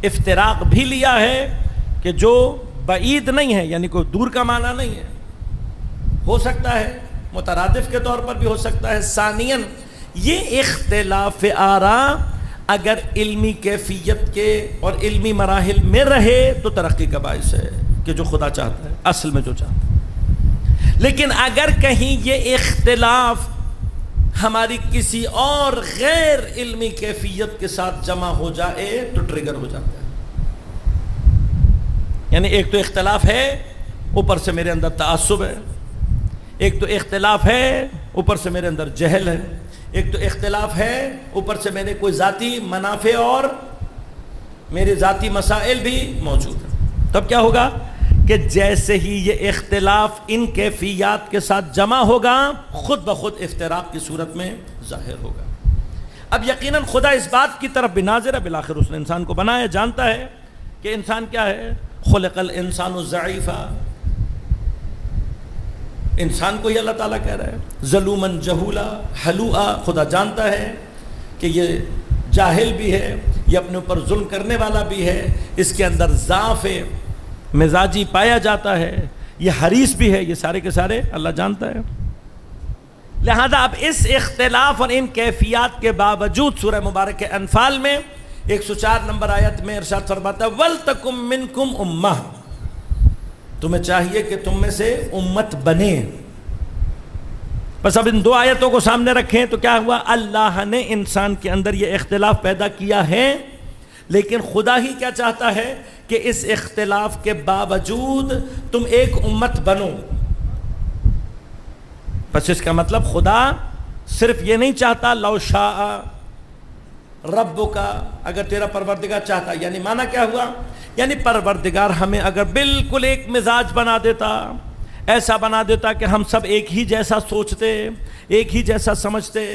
افتراق بھی لیا ہے کہ جو بعید نہیں ہے، یعنی کوئی دور کا معنی نہیں ہے، ہو سکتا ہے مترادف کے طور پر بھی ہو سکتا ہے. ثانیاً یہ اختلاف آراء اگر علمی کیفیت کے اور علمی مراحل میں رہے تو ترقی کا باعث ہے کہ جو خدا چاہتا ہے، اصل میں جو چاہتا ہے. لیکن اگر کہیں یہ اختلاف ہماری کسی اور غیر علمی کیفیت کے ساتھ جمع ہو جائے تو ٹریگر ہو جاتا ہے. یعنی ایک تو اختلاف ہے، اوپر سے میرے اندر تعصب ہے، ایک تو اختلاف ہے اوپر سے میرے اندر جہل ہے، ایک تو اختلاف ہے اوپر سے میرے کوئی ذاتی منافع اور میرے ذاتی مسائل بھی موجود ہیں. تب کیا ہوگا کہ جیسے ہی یہ اختلاف ان کیفیات کے ساتھ جمع ہوگا، خود بخود افتراق کی صورت میں ظاہر ہوگا. اب یقیناً خدا اس بات کی طرف بھی ناظر ہے، بالآخر اس نے انسان کو بنایا، جانتا ہے کہ انسان کیا ہے. خلق الانسان ضعیفا، انسان کو ہی اللہ تعالیٰ کہہ رہا ہے ظلوماً جہولا حلوعا. خدا جانتا ہے کہ یہ جاہل بھی ہے، یہ اپنے اوپر ظلم کرنے والا بھی ہے، اس کے اندر ضعف مزاجی پایا جاتا ہے، یہ حریص بھی ہے، یہ سارے کے سارے اللہ جانتا ہے. لہذا اب اس اختلاف اور ان کیفیات کے باوجود سورہ مبارک انفال میں 104 نمبر آیت میں ارشاد فرماتا ہے وَلْتَكُمْ مِنْكُمْ أُمَّةٌ، تمہیں چاہیے کہ تم میں سے امت بنے. بس اب ان دو آیتوں کو سامنے رکھیں تو کیا ہوا، اللہ نے انسان کے اندر یہ اختلاف پیدا کیا ہے، لیکن خدا ہی کیا چاہتا ہے کہ اس اختلاف کے باوجود تم ایک امت بنو. بس اس کا مطلب خدا صرف یہ نہیں چاہتا لو شاء ربک، اگر تیرا پروردگار چاہتا، یعنی معنی کیا ہوا، یعنی پروردگار ہمیں اگر بالکل ایک مزاج بنا دیتا، ایسا بنا دیتا کہ ہم سب ایک ہی جیسا سوچتے، ایک ہی جیسا سمجھتے،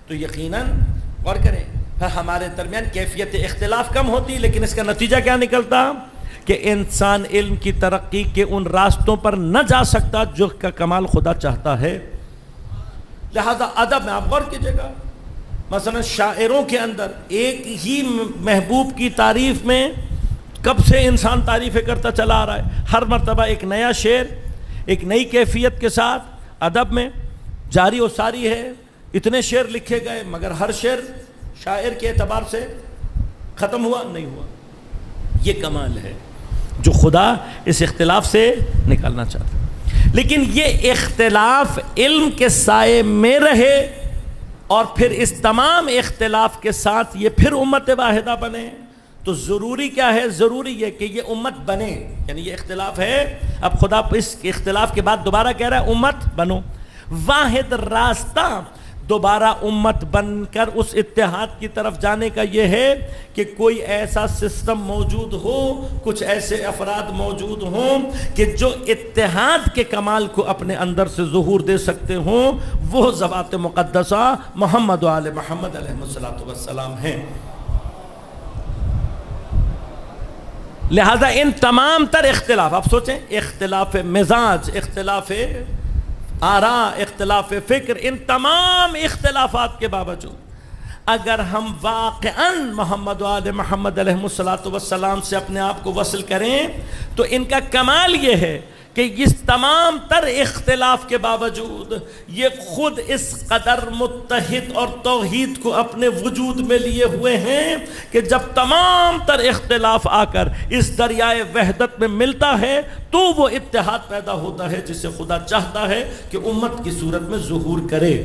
تو یقیناً غور کریں ہمارے درمیان کیفیت اختلاف کم ہوتی. لیکن اس کا نتیجہ کیا نکلتا کہ انسان علم کی ترقی کے ان راستوں پر نہ جا سکتا جو کا کمال خدا چاہتا ہے. لہذا ادب میں آپ غور کیجئے گا، مثلا شاعروں کے اندر ایک ہی محبوب کی تعریف میں کب سے انسان تعریفیں کرتا چلا آ رہا ہے، ہر مرتبہ ایک نیا شعر ایک نئی کیفیت کے ساتھ ادب میں جاری و ساری ہے. اتنے شعر لکھے گئے مگر ہر شعر شاعر کے اعتبار سے ختم ہوا نہیں ہوا. یہ کمال ہے جو خدا اس اختلاف سے نکالنا چاہتا ہے. لیکن یہ اختلاف علم کے سائے میں رہے اور پھر اس تمام اختلاف کے ساتھ یہ پھر امت واحدہ بنے. تو ضروری کیا ہے؟ ضروری یہ کہ یہ امت بنے. یعنی یہ اختلاف ہے، اب خدا اس اختلاف کے بعد دوبارہ کہہ رہا ہے امت بنو. واحد راستہ دوبارہ امت بن کر اس اتحاد کی طرف جانے کا یہ ہے کہ کوئی ایسا سسٹم موجود ہو، کچھ ایسے افراد موجود ہوں کہ جو اتحاد کے کمال کو اپنے اندر سے ظہور دے سکتے ہوں. وہ ذوات مقدسہ محمد و آل محمد علیہ السلام ہیں. لہذا ان تمام تر اختلاف، آپ سوچیں، اختلاف مزاج، اختلاف آراء، اختلاف فکر، ان تمام اختلافات کے باوجود اگر ہم واقعاً محمد و آل محمد علیہ السلام سے اپنے آپ کو وصل کریں تو ان کا کمال یہ ہے کہ اس تمام تر اختلاف کے باوجود یہ خود اس قدر متحد اور توحید کو اپنے وجود میں لیے ہوئے ہیں کہ جب تمام تر اختلاف آ کر اس دریائے وحدت میں ملتا ہے تو وہ اتحاد پیدا ہوتا ہے جسے خدا چاہتا ہے کہ امت کی صورت میں ظہور کرے.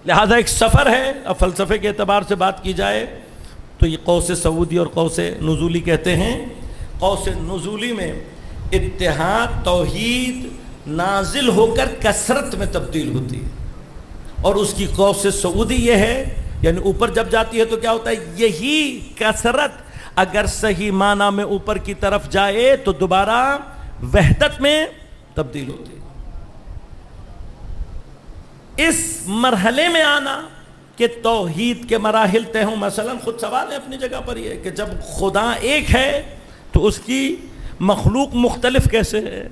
لہذا ایک سفر ہے. اب فلسفے کے اعتبار سے بات کی جائے تو یہ قوس سعودی اور قوس نزولی کہتے ہیں. قوس نزولی میں اتحاد، توحید نازل ہو کر کثرت میں تبدیل ہوتی ہے، اور اس کی قوس سعودی یہ ہے، یعنی اوپر جب جاتی ہے تو کیا ہوتا ہے؟ یہی کثرت اگر صحیح معنی میں اوپر کی طرف جائے تو دوبارہ وحدت میں تبدیل ہوتی ہے. اس مرحلے میں آنا کہ توحید کے مراحل طے ہوں، مثلا خود سوال ہے اپنی جگہ پر یہ کہ جب خدا ایک ہے تو اس کی مخلوق مختلف کیسے ہے؟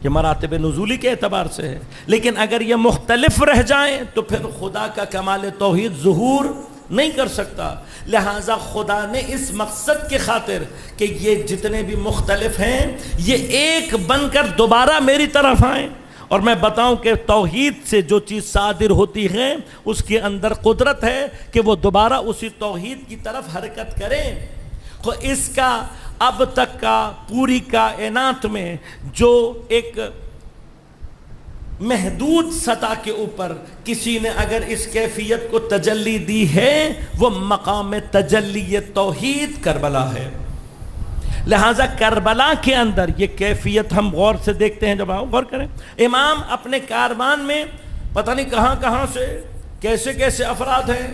یہ مراتب نزولی کے اعتبار سے ہے. لیکن اگر یہ مختلف رہ جائیں تو پھر خدا کا کمال توحید ظہور نہیں کر سکتا. لہٰذا خدا نے اس مقصد کی خاطر کہ یہ جتنے بھی مختلف ہیں یہ ایک بن کر دوبارہ میری طرف آئیں اور میں بتاؤں کہ توحید سے جو چیز صادر ہوتی ہے اس کے اندر قدرت ہے کہ وہ دوبارہ اسی توحید کی طرف حرکت کریں. تو اس کا اب تک کا پوری کائنات میں جو ایک محدود سطح کے اوپر کسی نے اگر اس کیفیت کو تجلی دی ہے وہ مقام تجلی توحید کربلا ہے. لہٰذا کربلا کے اندر یہ کیفیت ہم غور سے دیکھتے ہیں. جب غور کریں، امام اپنے کاروان میں پتہ نہیں کہاں کہاں سے کیسے کیسے افراد ہیں.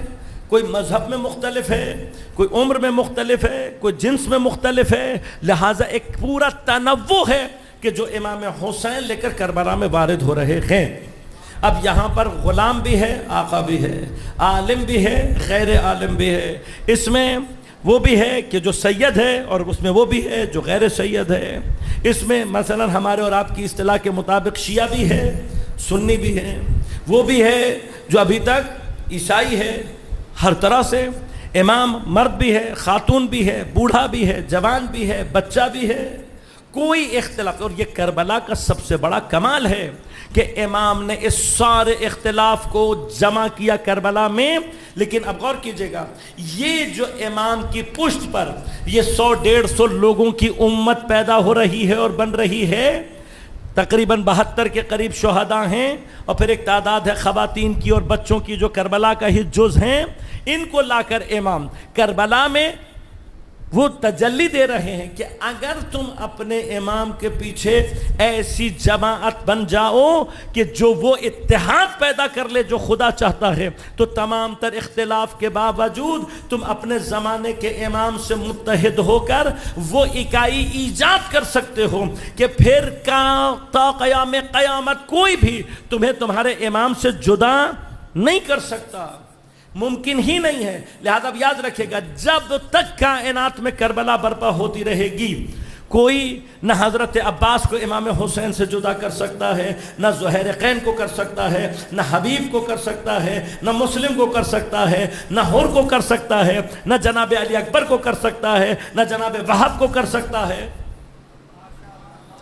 کوئی مذہب میں مختلف ہے، کوئی عمر میں مختلف ہے، کوئی جنس میں مختلف ہے. لہٰذا ایک پورا تنوع ہے کہ جو امام حسین لے کر کربلا میں وارد ہو رہے ہیں. اب یہاں پر غلام بھی ہے، آقا بھی ہے، عالم بھی ہے، غیر عالم بھی ہے. اس میں وہ بھی ہے کہ جو سید ہے اور اس میں وہ بھی ہے جو غیر سید ہے. اس میں مثلا ہمارے اور آپ کی اصطلاح کے مطابق شیعہ بھی ہے، سنی بھی ہے، وہ بھی ہے جو ابھی تک عیسائی ہے. ہر طرح سے امام مرد بھی ہے، خاتون بھی ہے، بوڑھا بھی ہے، جوان بھی ہے، بچہ بھی ہے. کوئی اختلاف. اور یہ کربلا کا سب سے بڑا کمال ہے کہ امام نے اس سارے اختلاف کو جمع کیا کربلا میں. لیکن اب غور کیجئے گا، یہ جو امام کی پشت پر یہ 100-150 لوگوں کی امت پیدا ہو رہی ہے اور بن رہی ہے. تقریباً 72 کے قریب شہداء ہیں اور پھر ایک تعداد ہے خواتین کی اور بچوں کی جو کربلا کا ہی جز ہیں. ان کو لا کر امام کربلا میں وہ تجلی دے رہے ہیں کہ اگر تم اپنے امام کے پیچھے ایسی جماعت بن جاؤ کہ جو وہ اتحاد پیدا کر لے جو خدا چاہتا ہے تو تمام تر اختلاف کے باوجود تم اپنے زمانے کے امام سے متحد ہو کر وہ اکائی ایجاد کر سکتے ہو کہ پھر تا قیام قیامت کوئی بھی تمہیں تمہارے امام سے جدا نہیں کر سکتا. ممکن ہی نہیں ہے. لہذا اب یاد رکھے گا، جب تک کائنات میں کربلا برپا ہوتی رہے گی کوئی نہ حضرت عباس کو امام حسین سے جدا کر سکتا ہے، نہ زہیرقین کو کر سکتا ہے، نہ حبیب کو کر سکتا ہے، نہ مسلم کو کر سکتا ہے، نہ حر کو کر سکتا ہے، نہ جناب علی اکبر کو کر سکتا ہے، نہ جناب وہاب کو کر سکتا ہے.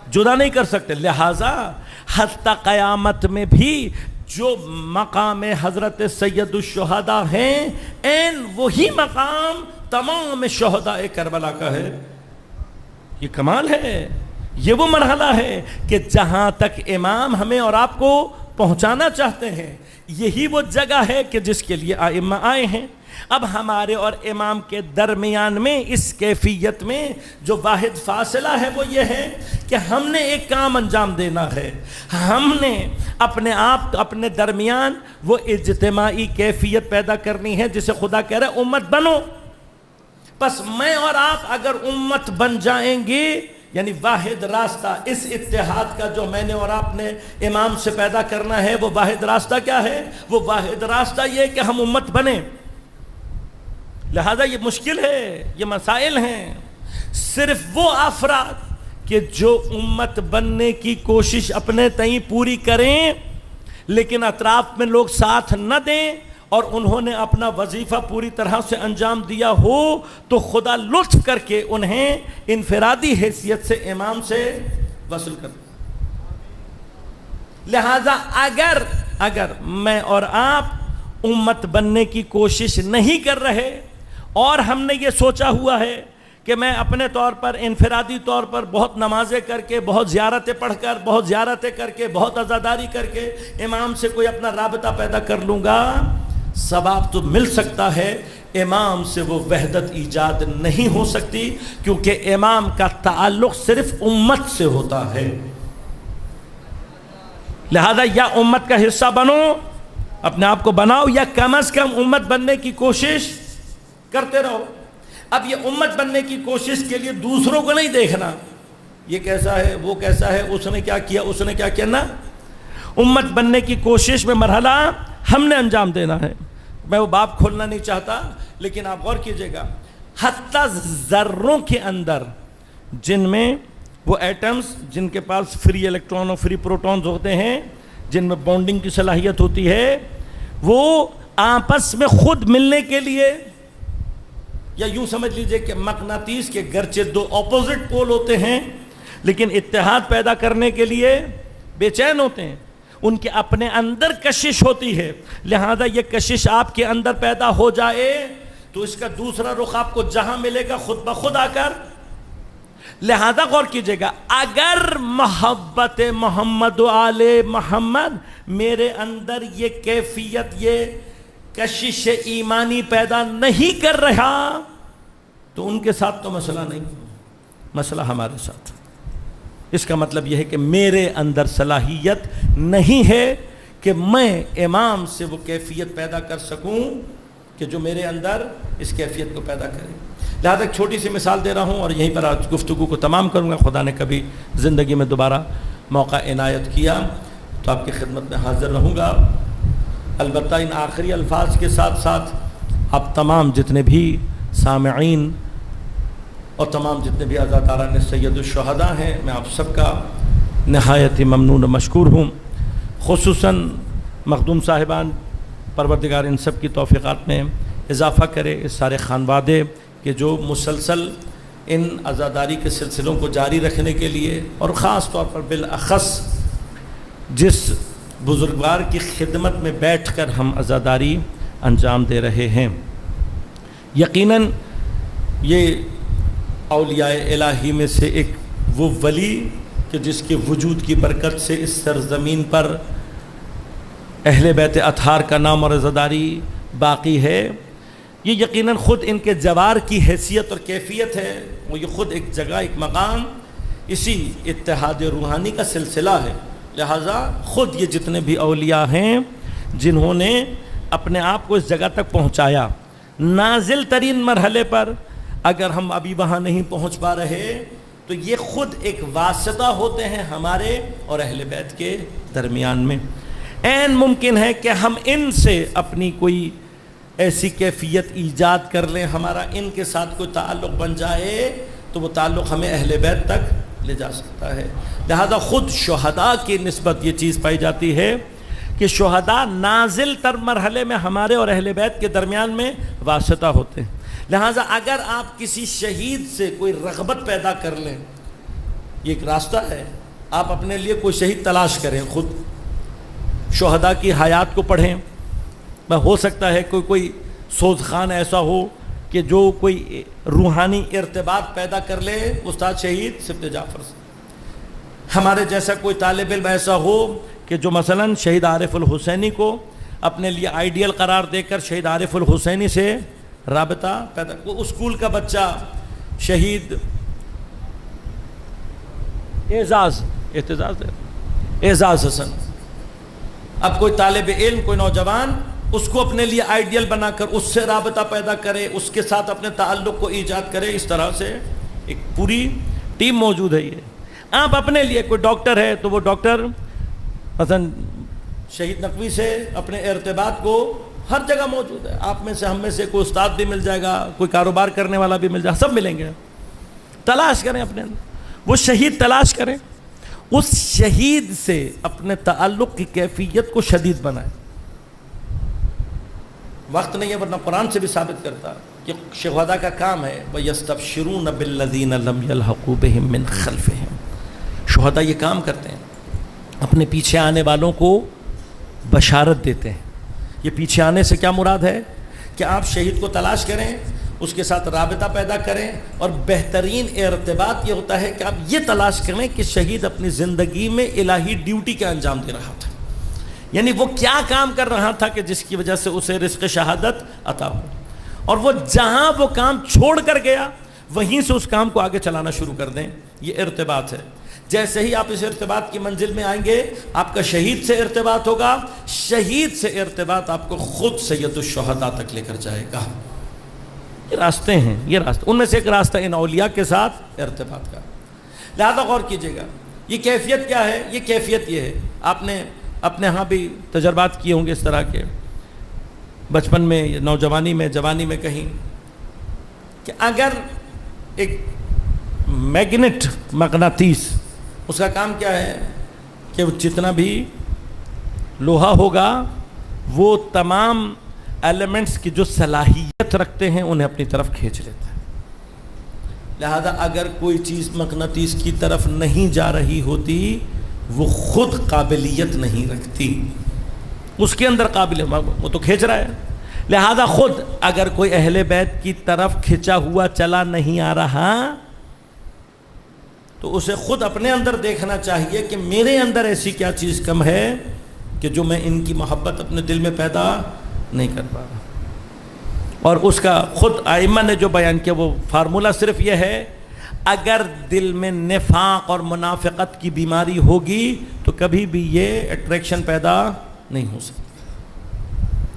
جدا نہیں کر سکتے. لہذا حتی قیامت میں بھی جو مقام حضرت سید الشہداء ہیں این وہی مقام تمام شہداء کربلا کا ہے. یہ کمال ہے. یہ وہ مرحلہ ہے کہ جہاں تک امام ہمیں اور آپ کو پہنچانا چاہتے ہیں یہی وہ جگہ ہے کہ جس کے لیے ائمہ آئے ہیں. اب ہمارے اور امام کے درمیان میں اس کیفیت میں جو واحد فاصلہ ہے وہ یہ ہے کہ ہم نے ایک کام انجام دینا ہے. ہم نے اپنے آپ اپنے درمیان وہ اجتماعی کیفیت پیدا کرنی ہے جسے خدا کہہ رہا ہے امت بنو. بس میں اور آپ اگر امت بن جائیں گے یعنی واحد راستہ اس اتحاد کا جو میں نے اور آپ نے امام سے پیدا کرنا ہے وہ واحد راستہ کیا ہے؟ وہ واحد راستہ یہ کہ ہم امت بنیں. لہذا یہ مشکل ہے, یہ مسائل ہیں. صرف وہ افراد کہ جو امت بننے کی کوشش اپنے تئیں پوری کریں لیکن اطراف میں لوگ ساتھ نہ دیں اور انہوں نے اپنا وظیفہ پوری طرح سے انجام دیا ہو تو خدا لطف کر کے انہیں انفرادی حیثیت سے امام سے وصل کر. لہذا اگر میں اور آپ امت بننے کی کوشش نہیں کر رہے اور ہم نے یہ سوچا ہوا ہے کہ میں اپنے طور پر انفرادی طور پر بہت نمازیں کر کے بہت زیارتیں پڑھ کر بہت زیارتیں کر کے بہت عزاداری کر کے امام سے کوئی اپنا رابطہ پیدا کر لوں گا, ثواب تو مل سکتا ہے, امام سے وہ وحدت ایجاد نہیں ہو سکتی کیونکہ امام کا تعلق صرف امت سے ہوتا ہے. لہذا یا امت کا حصہ بنو, اپنے آپ کو بناؤ, یا کم از کم امت بننے کی کوشش کرتے رہو. اب یہ امت بننے کی کوشش کے لیے دوسروں کو نہیں دیکھنا یہ کیسا ہے وہ کیسا ہے, اس نے کیا کیا اس نے کیا کیا, نا. امت بننے کی کوشش میں مرحلہ ہم نے انجام دینا ہے. میں وہ باب کھولنا نہیں چاہتا لیکن آپ غور کیجئے گا حتیٰ ذروں کے اندر جن میں وہ ایٹمز جن کے پاس فری الیکٹران اور فری پروٹونز ہوتے ہیں, جن میں بانڈنگ کی صلاحیت ہوتی ہے, وہ آپس میں خود ملنے کے لیے, یا یوں سمجھ لیجئے کہ مقناطیس کے گرچہ دو اپوزٹ پول ہوتے ہیں لیکن اتحاد پیدا کرنے کے لیے بے چین ہوتے ہیں, ان کے اپنے اندر کشش ہوتی ہے. لہذا یہ کشش آپ کے اندر پیدا ہو جائے تو اس کا دوسرا رخ آپ کو جہاں ملے گا خود بخود آ کر. لہذا غور کیجئے گا اگر محبت محمد و آل محمد میرے اندر یہ کیفیت یہ کشش ایمانی پیدا نہیں کر رہا تو ان کے ساتھ تو مسئلہ نہیں, مسئلہ ہمارے ساتھ. اس کا مطلب یہ ہے کہ میرے اندر صلاحیت نہیں ہے کہ میں امام سے وہ کیفیت پیدا کر سکوں کہ جو میرے اندر اس کیفیت کو پیدا کرے. لہذا ایک چھوٹی سی مثال دے رہا ہوں اور یہیں پر آج گفتگو کو تمام کروں گا. خدا نے کبھی زندگی میں دوبارہ موقع عنایت کیا تو آپ کی خدمت میں حاضر رہوں گا. البتہ ان آخری الفاظ کے ساتھ ساتھ آپ تمام جتنے بھی سامعین اور تمام جتنے بھی عزاداران سید الشہداء ہیں میں آپ سب کا نہایت ہی ممنون و مشکور ہوں. خصوصاً مخدوم صاحبان پروردگار ان سب کی توفیقات میں اضافہ کرے, اس سارے خانوادے کہ جو مسلسل ان عزاداری کے سلسلوں کو جاری رکھنے کے لیے اور خاص طور پر بالاخص جس بزرگوار کی خدمت میں بیٹھ کر ہم عزاداری انجام دے رہے ہیں. یقیناً یہ اولیاء الہی میں سے ایک وہ ولی کہ جس کے وجود کی برکت سے اس سرزمین پر اہل بیت اطہار کا نام اور عزاداری باقی ہے. یہ یقیناً خود ان کے جوار کی حیثیت اور کیفیت ہے, وہ یہ خود ایک جگہ ایک مقام اسی اتحاد روحانی کا سلسلہ ہے. لہٰذا خود یہ جتنے بھی اولیاء ہیں جنہوں نے اپنے آپ کو اس جگہ تک پہنچایا, نازل ترین مرحلے پر اگر ہم ابھی وہاں نہیں پہنچ پا رہے تو یہ خود ایک واسطہ ہوتے ہیں ہمارے اور اہل بیت کے درمیان میں. عین ممکن ہے کہ ہم ان سے اپنی کوئی ایسی کیفیت ایجاد کر لیں, ہمارا ان کے ساتھ کوئی تعلق بن جائے تو وہ تعلق ہمیں اہل بیت تک لے جا سکتا ہے. لہذا خود شہداء کی نسبت یہ چیز پائی جاتی ہے کہ شہداء نازل تر مرحلے میں ہمارے اور اہل بیت کے درمیان میں واسطہ ہوتے ہیں. لہذا اگر آپ کسی شہید سے کوئی رغبت پیدا کر لیں, یہ ایک راستہ ہے, آپ اپنے لیے کوئی شہید تلاش کریں خود, شہداء کی حیات کو پڑھیں. ہو سکتا ہے کوئی سوزخان ایسا ہو کہ جو کوئی روحانی ارتباط پیدا کر لے استاد شہید سبط جعفر سے. ہمارے جیسا کوئی طالب علم ایسا ہو کہ جو مثلا شہید عارف الحسینی کو اپنے لیے آئیڈیل قرار دے کر شہید عارف الحسینی سے رابطہ پیدا. وہ اسکول کا بچہ شہید اعزاز حسن، اب کوئی طالب علم، کوئی نوجوان اس کو اپنے لیے آئیڈیل بنا کر اس سے رابطہ پیدا کرے، اس کے ساتھ اپنے تعلق کو ایجاد کرے. اس طرح سے ایک پوری ٹیم موجود ہے. یہ آپ اپنے لیے کوئی ڈاکٹر ہے تو وہ ڈاکٹر مثلا شہید نقوی سے اپنے ارتباط کو ہر جگہ موجود ہے. آپ میں سے ہم میں سے کوئی استاد بھی مل جائے گا، کوئی کاروبار کرنے والا بھی مل جائے گا، سب ملیں گے. تلاش کریں اپنے اندر وہ شہید، تلاش کریں اس شہید سے اپنے تعلق کی کیفیت کو شدید بنائیں. وقت نہیں ہے ورنہ قرآن سے بھی ثابت کرتا کہ شہداء کا کام ہے وَيَسْتَبْشِرُونَ بِالَّذِينَ لَمْ يَلْحَقُوا بِهِم مِّن خَلْفِهِم. شہداء یہ کام کرتے ہیں، اپنے پیچھے آنے والوں کو بشارت دیتے ہیں. یہ پیچھے آنے سے کیا مراد ہے کہ آپ شہید کو تلاش کریں، اس کے ساتھ رابطہ پیدا کریں، اور بہترین ارتباط یہ ہوتا ہے کہ آپ یہ تلاش کریں کہ شہید اپنی زندگی میں الہی ڈیوٹی کا انجام دے رہا تھا. یعنی وہ کیا کام کر رہا تھا کہ جس کی وجہ سے اسے رزق شہادت عطا ہو، اور وہ جہاں وہ کام چھوڑ کر گیا وہیں سے اس کام کو آگے چلانا شروع کر دیں. یہ ارتباط ہے. جیسے ہی آپ اس ارتباط کی منزل میں آئیں گے آپ کا شہید سے ارتباط ہوگا، شہید سے ارتباط آپ کو خود سید الشہداء تک لے کر جائے گا. یہ راستے ہیں، یہ راستے، ان میں سے ایک راستہ ان اولیاء کے ساتھ ارتباط کا. لہذا غور کیجیے گا یہ کیفیت کیا ہے. یہ کیفیت یہ ہے، آپ نے اپنے ہاں بھی تجربات کیے ہوں گے اس طرح کے، بچپن میں، نوجوانی میں، جوانی میں کہیں، کہ اگر ایک میگنیٹ مغناطیس، اس کا کام کیا ہے کہ وہ جتنا بھی لوہا ہوگا وہ تمام ایلیمنٹس کی جو صلاحیت رکھتے ہیں انہیں اپنی طرف کھینچ لیتا ہے. لہذا اگر کوئی چیز مغناطیس کی طرف نہیں جا رہی ہوتی وہ خود قابلیت نہیں رکھتی، اس کے اندر قابلیت، وہ تو کھینچ رہا ہے. لہذا خود اگر کوئی اہل بیت کی طرف کھنچا ہوا چلا نہیں آ رہا تو اسے خود اپنے اندر دیکھنا چاہیے کہ میرے اندر ایسی کیا چیز کم ہے کہ جو میں ان کی محبت اپنے دل میں پیدا نہیں کر پا رہا. اور اس کا خود ائمہ نے جو بیان کیا وہ فارمولہ صرف یہ ہے، اگر دل میں نفاق اور منافقت کی بیماری ہوگی تو کبھی بھی یہ اٹریکشن پیدا نہیں ہو سکتی.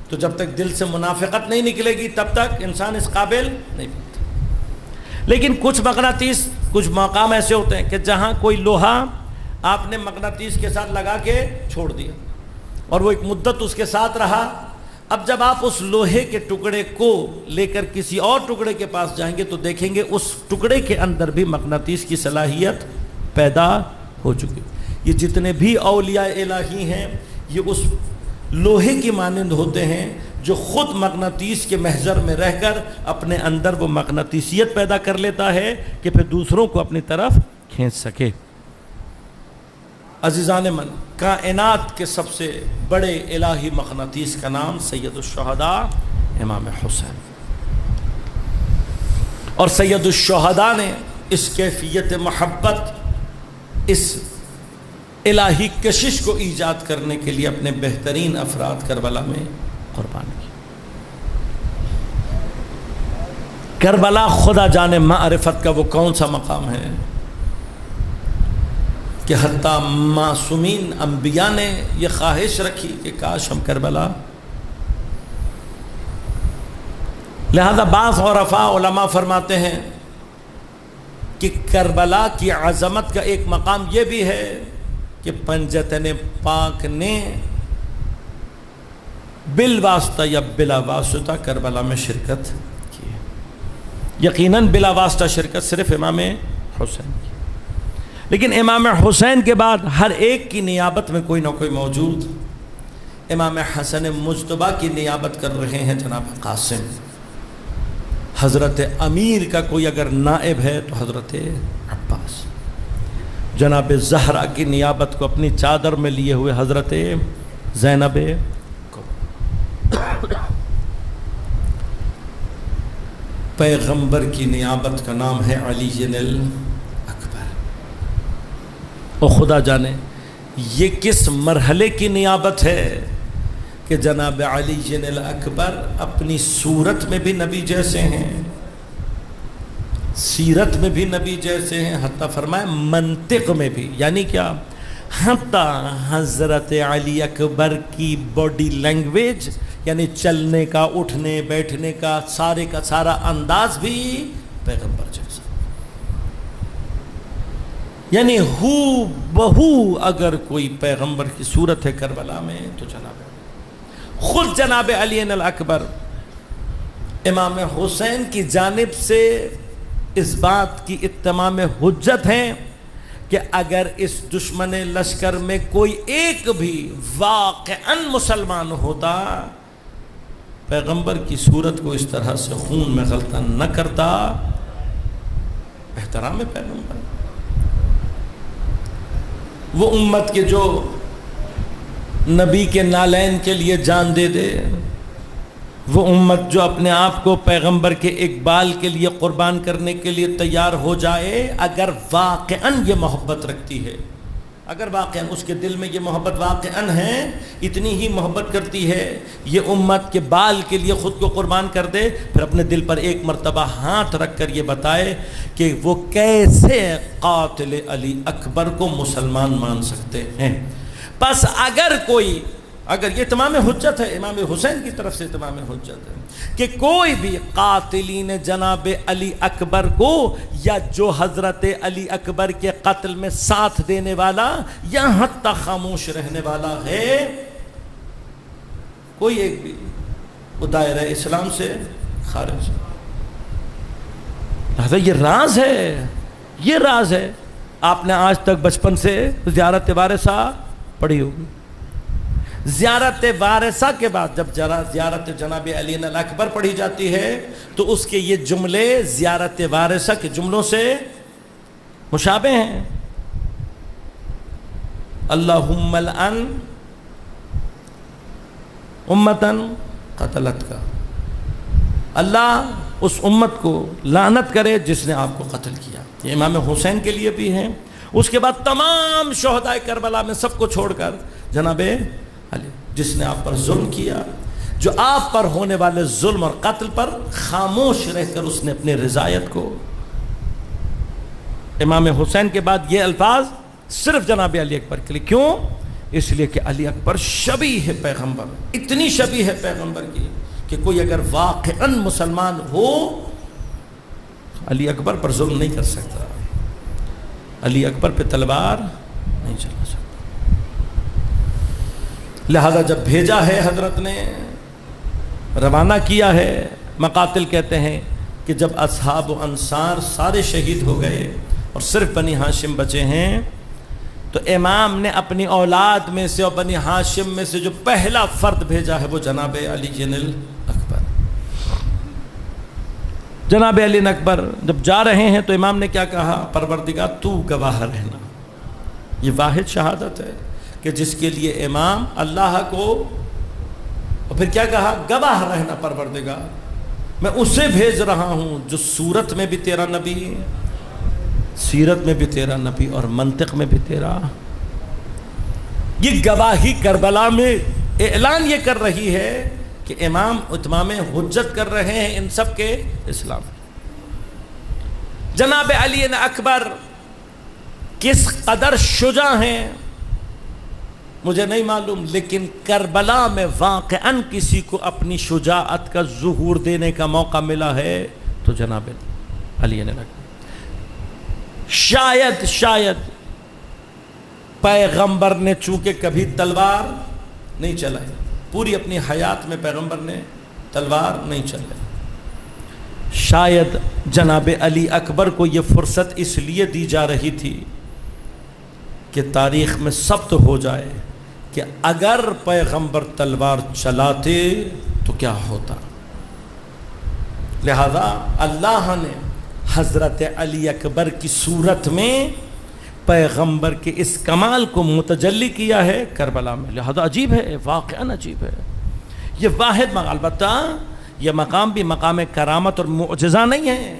تو جب تک دل سے منافقت نہیں نکلے گی تب تک انسان اس قابل نہیں بنتا. لیکن کچھ مغناطیس، کچھ مقام ایسے ہوتے ہیں کہ جہاں کوئی لوہا آپ نے مغناطیس کے ساتھ لگا کے چھوڑ دیا اور وہ ایک مدت اس کے ساتھ رہا. اب جب آپ اس لوہے کے ٹکڑے کو لے کر کسی اور ٹکڑے کے پاس جائیں گے تو دیکھیں گے اس ٹکڑے کے اندر بھی مغناطیس کی صلاحیت پیدا ہو چکی. یہ جتنے بھی اولیاء الہی ہیں یہ اس لوہے کی مانند ہوتے ہیں جو خود مغناطیس کے محضر میں رہ کر اپنے اندر وہ مغناطیسیت پیدا کر لیتا ہے کہ پھر دوسروں کو اپنی طرف کھینچ سکے. عزیزان من، کائنات کے سب سے بڑے الہی مغناطیس کا نام سید الشہداء امام حسین. اور سید الشہداء نے اس کیفیت محبت، اس الہی کشش کو ایجاد کرنے کے لیے اپنے بہترین افراد کربلا میں قربان کی. کربلا خدا جانے معرفت کا وہ کون سا مقام ہے کہ حتیٰ معصومین انبیاء نے یہ خواہش رکھی کہ کاش ہم کربلا. لہذا بعض عرفاء علماء فرماتے ہیں کہ کربلا کی عظمت کا ایک مقام یہ بھی ہے کہ پنجتن پاک نے بالواسطہ یا بلا واسطہ کربلا میں شرکت کی. یقیناً بلا واسطہ شرکت صرف امام حسین کی، لیکن امام حسین کے بعد ہر ایک کی نیابت میں کوئی نہ کوئی موجود. امام حسن مجتبیٰ کی نیابت کر رہے ہیں جناب قاسم. حضرت امیر کا کوئی اگر نائب ہے تو حضرت عباس. جناب زہرا کی نیابت کو اپنی چادر میں لیے ہوئے حضرت زینب پیغمبر کی نیابت کا نام ہے علی الاکبر. اور خدا جانے یہ کس مرحلے کی نیابت ہے کہ جناب علی الاکبر اپنی صورت میں بھی نبی جیسے ہیں، سیرت میں بھی نبی جیسے ہیں، حتیٰ فرمائے منطق میں بھی. یعنی کیا؟ حتیٰ حضرت علی اکبر کی باڈی لینگویج، یعنی چلنے کا، اٹھنے بیٹھنے کا سارا انداز بھی پیغمبر جیسا. یعنی ہو بہو اگر کوئی پیغمبر کی صورت ہے کربلا میں تو خود جناب علی الاکبر امام حسین کی جانب سے اس بات کی اتمام حجت ہیں کہ اگر اس دشمن لشکر میں کوئی ایک بھی واقعاً مسلمان ہوتا، پیغمبر کی صورت کو اس طرح سے خون میں غلطہ نہ کرتا. احترام پیغمبر، وہ امت کے جو نبی کے نالین کے لیے جان دے دے، وہ امت جو اپنے آپ کو پیغمبر کے اقبال کے لیے قربان کرنے کے لیے تیار ہو جائے، اگر واقعاً یہ محبت رکھتی ہے، اگر واقعاً اس کے دل میں یہ محبت واقعاً ہے، اتنی ہی محبت کرتی ہے، یہ امت کے بال کے لیے خود کو قربان کر دے، پھر اپنے دل پر ایک مرتبہ ہاتھ رکھ کر یہ بتائے کہ وہ کیسے قاتل علی اکبر کو مسلمان مان سکتے ہیں. پس اگر یہ تمام حجت ہے، امام حسین کی طرف سے تمام حجت ہے کہ کوئی بھی قاتلین جناب علی اکبر کو، یا جو حضرت علی اکبر کے قتل میں ساتھ دینے والا یا حتی خاموش رہنے والا ہے، کوئی ایک بھی وہ دائرہ اسلام سے خارج ہے. لہذا یہ راز ہے. آپ نے آج تک بچپن سے زیارت وارثہ پڑھی ہوگی. زیارت وارثہ کے بعد جب زیارت جناب علی الاکبر پڑھی جاتی ہے تو اس کے یہ جملے زیارت وارثہ کے جملوں سے مشابہ ہیں. اللہم الان امتن قتلت کا، اللہ اس امت کو لعنت کرے جس نے آپ کو قتل کیا. یہ امام حسین کے لیے بھی ہیں. اس کے بعد تمام شہدائے کربلا میں سب کو چھوڑ کر جناب علی، جس نے آپ پر ظلم کیا، جو آپ پر ہونے والے ظلم اور قتل پر خاموش رہ کر اس نے اپنی رضایت کو. امام حسین کے بعد یہ الفاظ صرف جناب علی اکبر کے لیے. کیوں؟ اس لیے کہ علی اکبر شبیہ ہے پیغمبر، اتنی شبیہ ہے پیغمبر کی کہ کوئی اگر واقعاً مسلمان ہو علی اکبر پر ظلم نہیں کر سکتا، علی اکبر پہ تلوار نہیں چلا سکتا. لہذا جب بھیجا ہے حضرت نے، روانہ کیا ہے. مقاتل کہتے ہیں کہ جب اصحاب و انصار سارے شہید ہو گئے اور صرف بنی ہاشم بچے ہیں، تو امام نے اپنی اولاد میں سے اور بنی ہاشم میں سے جو پہلا فرد بھیجا ہے وہ جناب علی الاکبر. جناب علی اکبر جب جا رہے ہیں تو امام نے کیا کہا؟ پروردگار تو گواہ رہنا. یہ واحد شہادت ہے کہ جس کے لیے امام اللہ کو، اور پھر کیا کہا؟ گواہ رہنا پروردگار، میں اسے بھیج رہا ہوں جو صورت میں بھی تیرا نبی، سیرت میں بھی تیرا نبی اور منطق میں بھی تیرا. یہ گواہی کربلا میں اعلان یہ کر رہی ہے کہ امام اتمام حجت کر رہے ہیں ان سب کے اسلام. جناب علی اکبر کس قدر شجاع ہیں مجھے نہیں معلوم، لیکن کربلا میں واقعاً کسی کو اپنی شجاعت کا ظہور دینے کا موقع ملا ہے تو جناب علی اکبر. شاید پیغمبر نے چونکہ کبھی تلوار نہیں چلائی، پوری اپنی حیات میں پیغمبر نے تلوار نہیں چلائی، شاید جناب علی اکبر کو یہ فرصت اس لیے دی جا رہی تھی کہ تاریخ میں ثبت ہو جائے کہ اگر پیغمبر تلوار چلاتے تو کیا ہوتا. لہذا اللہ نے حضرت علی اکبر کی صورت میں پیغمبر کے اس کمال کو متجلی کیا ہے کربلا میں. لہذا عجیب ہے، واقعاً عجیب ہے. یہ واحد مقام، البتہ یہ مقام بھی مقام کرامت اور معجزہ نہیں ہے،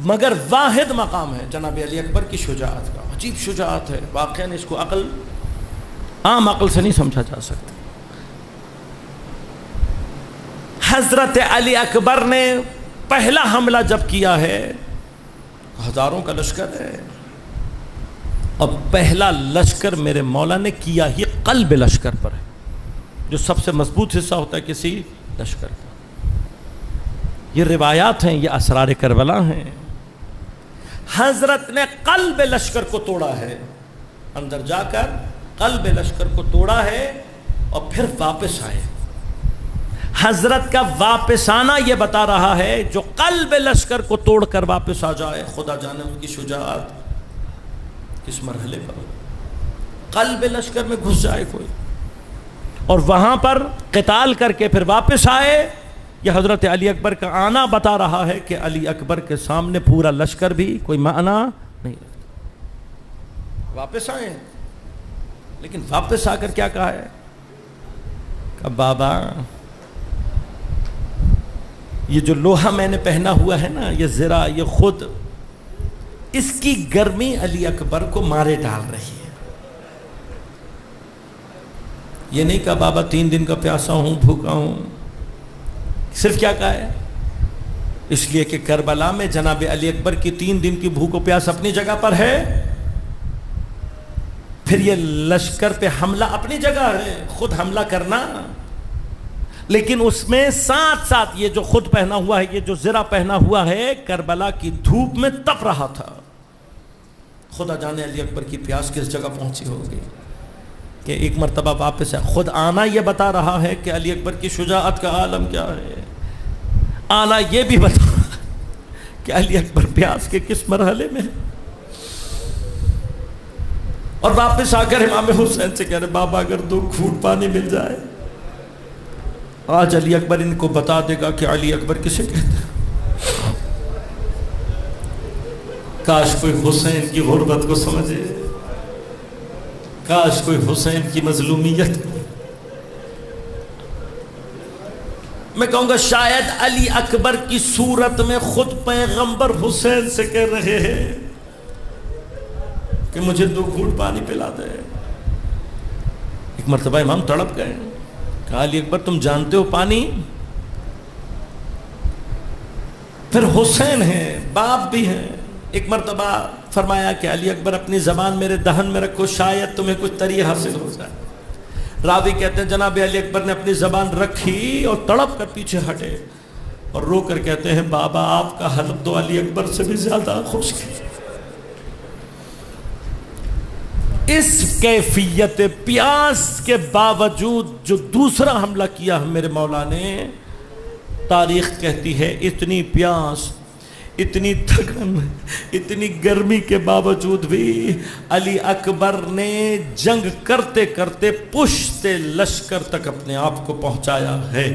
مگر واحد مقام ہے جناب علی اکبر کی شجاعت کا. عجیب شجاعت ہے واقعاً، اس کو عام عقل سے نہیں سمجھا جا سکتا. حضرت علی اکبر نے پہلا حملہ جب کیا ہے، ہزاروں کا لشکر ہے، اور پہلا لشکر میرے مولا نے کیا ہی قلب لشکر پر ہے، جو سب سے مضبوط حصہ ہوتا ہے کسی لشکر کا. یہ روایات ہیں، یہ اسرار کربلا ہیں. حضرت نے قلب لشکر کو توڑا ہے، اندر جا کر قلب لشکر کو توڑا ہے اور پھر واپس آئے. حضرت کا واپس آنا یہ بتا رہا ہے جو قلب لشکر کو توڑ کر واپس آ جائے، خدا جانے ان کی شجاعت کس مرحلے پر. قلب لشکر میں گھس جائے کوئی اور وہاں پر قتال کر کے پھر واپس آئے، یہ حضرت علی اکبر کا آنا بتا رہا ہے کہ علی اکبر کے سامنے پورا لشکر بھی کوئی معنی نہیں رکھتا. واپس آئے، لیکن واپس آ کر کیا کہا ہے کہ بابا یہ جو لوہا میں نے پہنا ہوا ہے نا، یہ زرہ، یہ خود اس کی گرمی علی اکبر کو مارے ڈال رہی ہے. یہ نہیں کہا بابا 3 دن کا پیاسا ہوں، بھوکا ہوں. صرف کیا کہا ہے؟ اس لیے کہ کربلا میں جناب علی اکبر کی 3 دن کی بھوک و پیاس اپنی جگہ پر ہے، پھر یہ لشکر پہ حملہ اپنی جگہ ہے، خود حملہ کرنا. لیکن اس میں ساتھ ساتھ یہ جو خود پہنا ہوا ہے، یہ جو زرہ پہنا ہوا ہے، کربلا کی دھوپ میں تپ رہا تھا. خدا جانے علی اکبر کی پیاس کس جگہ پہنچی ہوگی کہ ایک مرتبہ واپس ہے. خود آنا یہ بتا رہا ہے کہ علی اکبر کی شجاعت کا عالم کیا ہے. آنا یہ بھی بتا رہا ہے کہ علی اکبر پیاس کے کس مرحلے میں ہے. اور واپس آ کر امام حسین سے کہہ رہے بابا اگر 2 گھونٹ پانی مل جائے، آج علی اکبر ان کو بتا دے گا کہ علی اکبر کسے کہتے ہیں. کاش کوئی حسین کی غربت کو سمجھے، کاش کوئی حسین کی مظلومیت. میں کہوں گا شاید علی اکبر کی صورت میں خود پیغمبر حسین سے کہہ رہے ہیں کہ مجھے 2 گھونٹ پانی پلا دے. ایک مرتبہ امام تڑپ گئے، کہا علی اکبر تم جانتے ہو پانی؟ پھر حسین ہیں، باپ بھی ہیں. ایک مرتبہ فرمایا کہ علی اکبر اپنی زبان میرے دہن میں رکھو، شاید تمہیں کچھ تری حاصل ہو جائے. راوی کہتے ہیں جناب علی اکبر نے اپنی زبان رکھی اور تڑپ کر پیچھے ہٹے اور رو کر کہتے ہیں بابا آپ کا حلف تو علی اکبر سے بھی زیادہ خشک ہے. اس کیفیت پیاس کے باوجود جو دوسرا حملہ کیا میرے مولا نے، تاریخ کہتی ہے اتنی پیاس، اتنی تھکن، اتنی گرمی کے باوجود بھی علی اکبر نے جنگ کرتے کرتے پشت لشکر تک اپنے آپ کو پہنچایا ہے.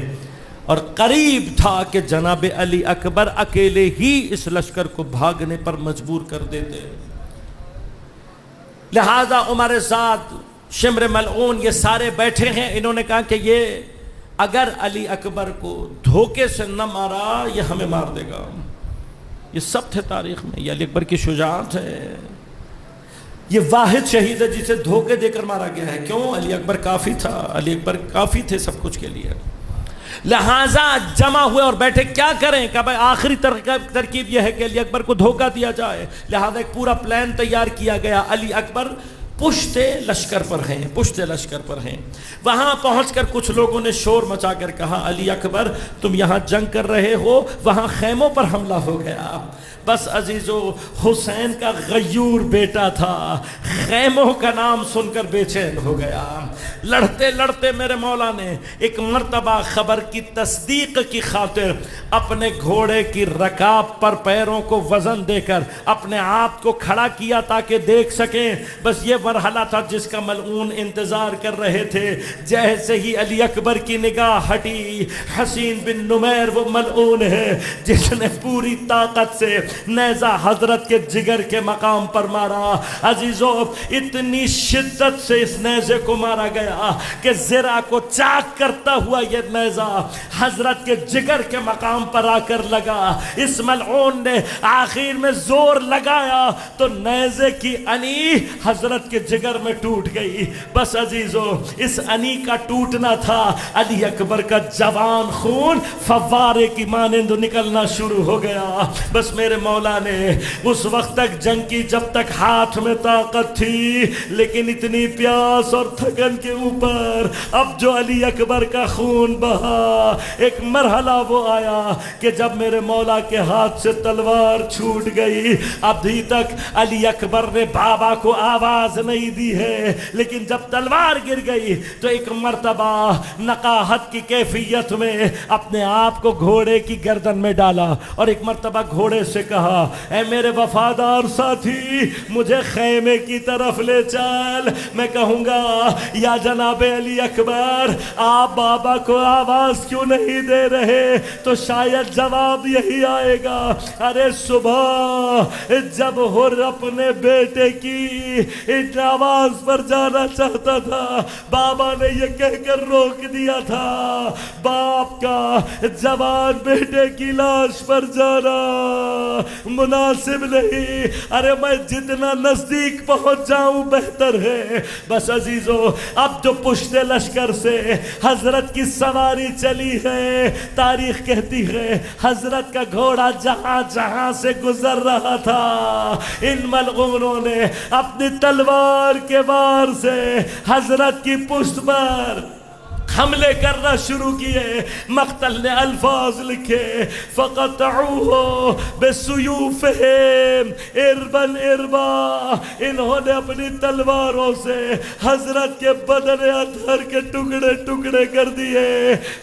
اور قریب تھا کہ جناب علی اکبر اکیلے ہی اس لشکر کو بھاگنے پر مجبور کر دیتے. لہذا عمر زاد، شمر ملعون، یہ سارے بیٹھے ہیں. انہوں نے کہا کہ یہ اگر علی اکبر کو دھوکے سے نہ مارا یہ ہمیں مار دے گا. یہ سب تھے تاریخ میں. یہ علی اکبر کی شجاعت ہے. یہ واحد شہید ہے جسے دھوکے دے کر مارا گیا ہے. کیوں؟ علی اکبر کافی تھا، علی اکبر کافی تھے سب کچھ کے لیے. لہٰذا جمع ہوئے اور بیٹھے کیا کریں کہ بھائی آخری ترکیب یہ ہے کہ علی اکبر کو دھوکہ دیا جائے. لہٰذا ایک پورا پلان تیار کیا گیا. علی اکبر پشت لشکر پر ہیں، پشت لشکر پر ہیں. وہاں پہنچ کر کچھ لوگوں نے شور مچا کر کہا علی اکبر تم یہاں جنگ کر رہے ہو، وہاں خیموں پر حملہ ہو گیا. بس عزیزو، حسین کا غیور بیٹا تھا، خیموں کا نام سن کر بے چین ہو گیا. لڑتے لڑتے میرے مولا نے ایک مرتبہ خبر کی تصدیق کی خاطر اپنے گھوڑے کی رکاب پر پیروں کو وزن دے کر اپنے آپ کو کھڑا کیا تاکہ دیکھ سکیں. بس یہ مرحلہ تھا جس کا ملعون انتظار کر رہے تھے. جیسے ہی علی اکبر کی نگاہ ہٹی، حسین بن نمیر وہ ملعون ہے جس نے پوری طاقت سے نیزہ حضرت کے جگر کے مقام پر مارا۔ عزیزو اتنی شدت سے اس نیزے کو مارا گیا کہ زرہ کو چاک کرتا ہوا یہ نیزہ حضرت کے جگر کے مقام پر آ کر لگا۔ اس ملعون نے آخر میں زور لگایا تو نیزے کی انی حضرت کے جگر میں ٹوٹ گئی۔ بس عزیزو اس انی کا ٹوٹنا تھا، علی اکبر کا جوان خون فوارے کی مانند نکلنا شروع ہو گیا۔ بس میرے مولا نے اس وقت تک جنگ کی جب تک ہاتھ میں طاقت تھی، لیکن اتنی پیاس اور تھکن کے اوپر اب جو علی اکبر کا خون بہا، ایک مرحلہ وہ آیا کہ جب میرے مولا کے ہاتھ سے تلوار چھوٹ گئی۔ ابھی تک علی اکبر نے بابا کو آواز نہیں دی ہے، لیکن جب تلوار گر گئی تو ایک مرتبہ نقاہت کی کیفیت میں اپنے آپ کو گھوڑے کی گردن میں ڈالا اور ایک مرتبہ گھوڑے سے کہا، اے میرے وفادار ساتھی مجھے خیمے کی طرف لے چل۔ میں کہوں گا یا جناب علی اکبر آپ بابا کو آواز کیوں نہیں دے رہے، تو شاید جواب یہی آئے گا، ارے صبح جب حر اپنے بیٹے کی آواز پر جانا چاہتا تھا بابا نے یہ کہہ کر روک دیا تھا، باپ کا جوان بیٹے کی لاش پر جانا مناسب نہیں، ارے میں جتنا نزدیک پہنچ جاؤں بہتر ہے۔ بس عزیزو اب جو پشت لشکر سے حضرت کی سواری چلی ہے، تاریخ کہتی ہے حضرت کا گھوڑا جہاں جہاں سے گزر رہا تھا ان ملعونوں نے اپنی تلوار کے وار سے حضرت کی پشت پر حملے کرنا شروع کیے۔ مقتل نے الفاظ لکھے، فَقَطَعُوهُ بِسُيُوفِهِمْ إِرْبًا إِرْبًا، انہوں نے اپنی تلواروں سے حضرت کے بدن اطہر کے ٹکڑے ٹکڑے کر دیے۔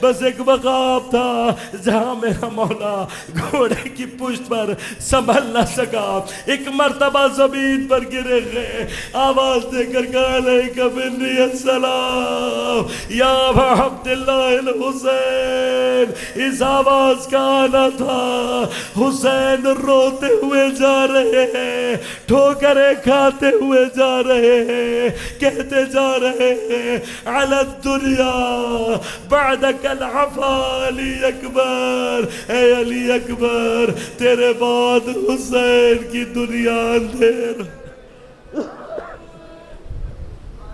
بس ایک مقام تھا جہاں میرا مولا گھوڑے کی پشت پر سنبھل نہ سکا، ایک مرتبہ زمین پر گرے گئے، آواز دے کر کہا علیک منی السلام یا عبداللہ الحسین۔ اس آواز کا آنا تھا، حسین روتے ہوئے جا رہے ہیں، ٹھوکریں کھاتے ہوئے جا رہے ہیں، کہتے جا رہے ہیں علی الدنیا بعدک العفا علی اکبر، اے علی اکبر تیرے بعد حسین کی دنیا اندھیر۔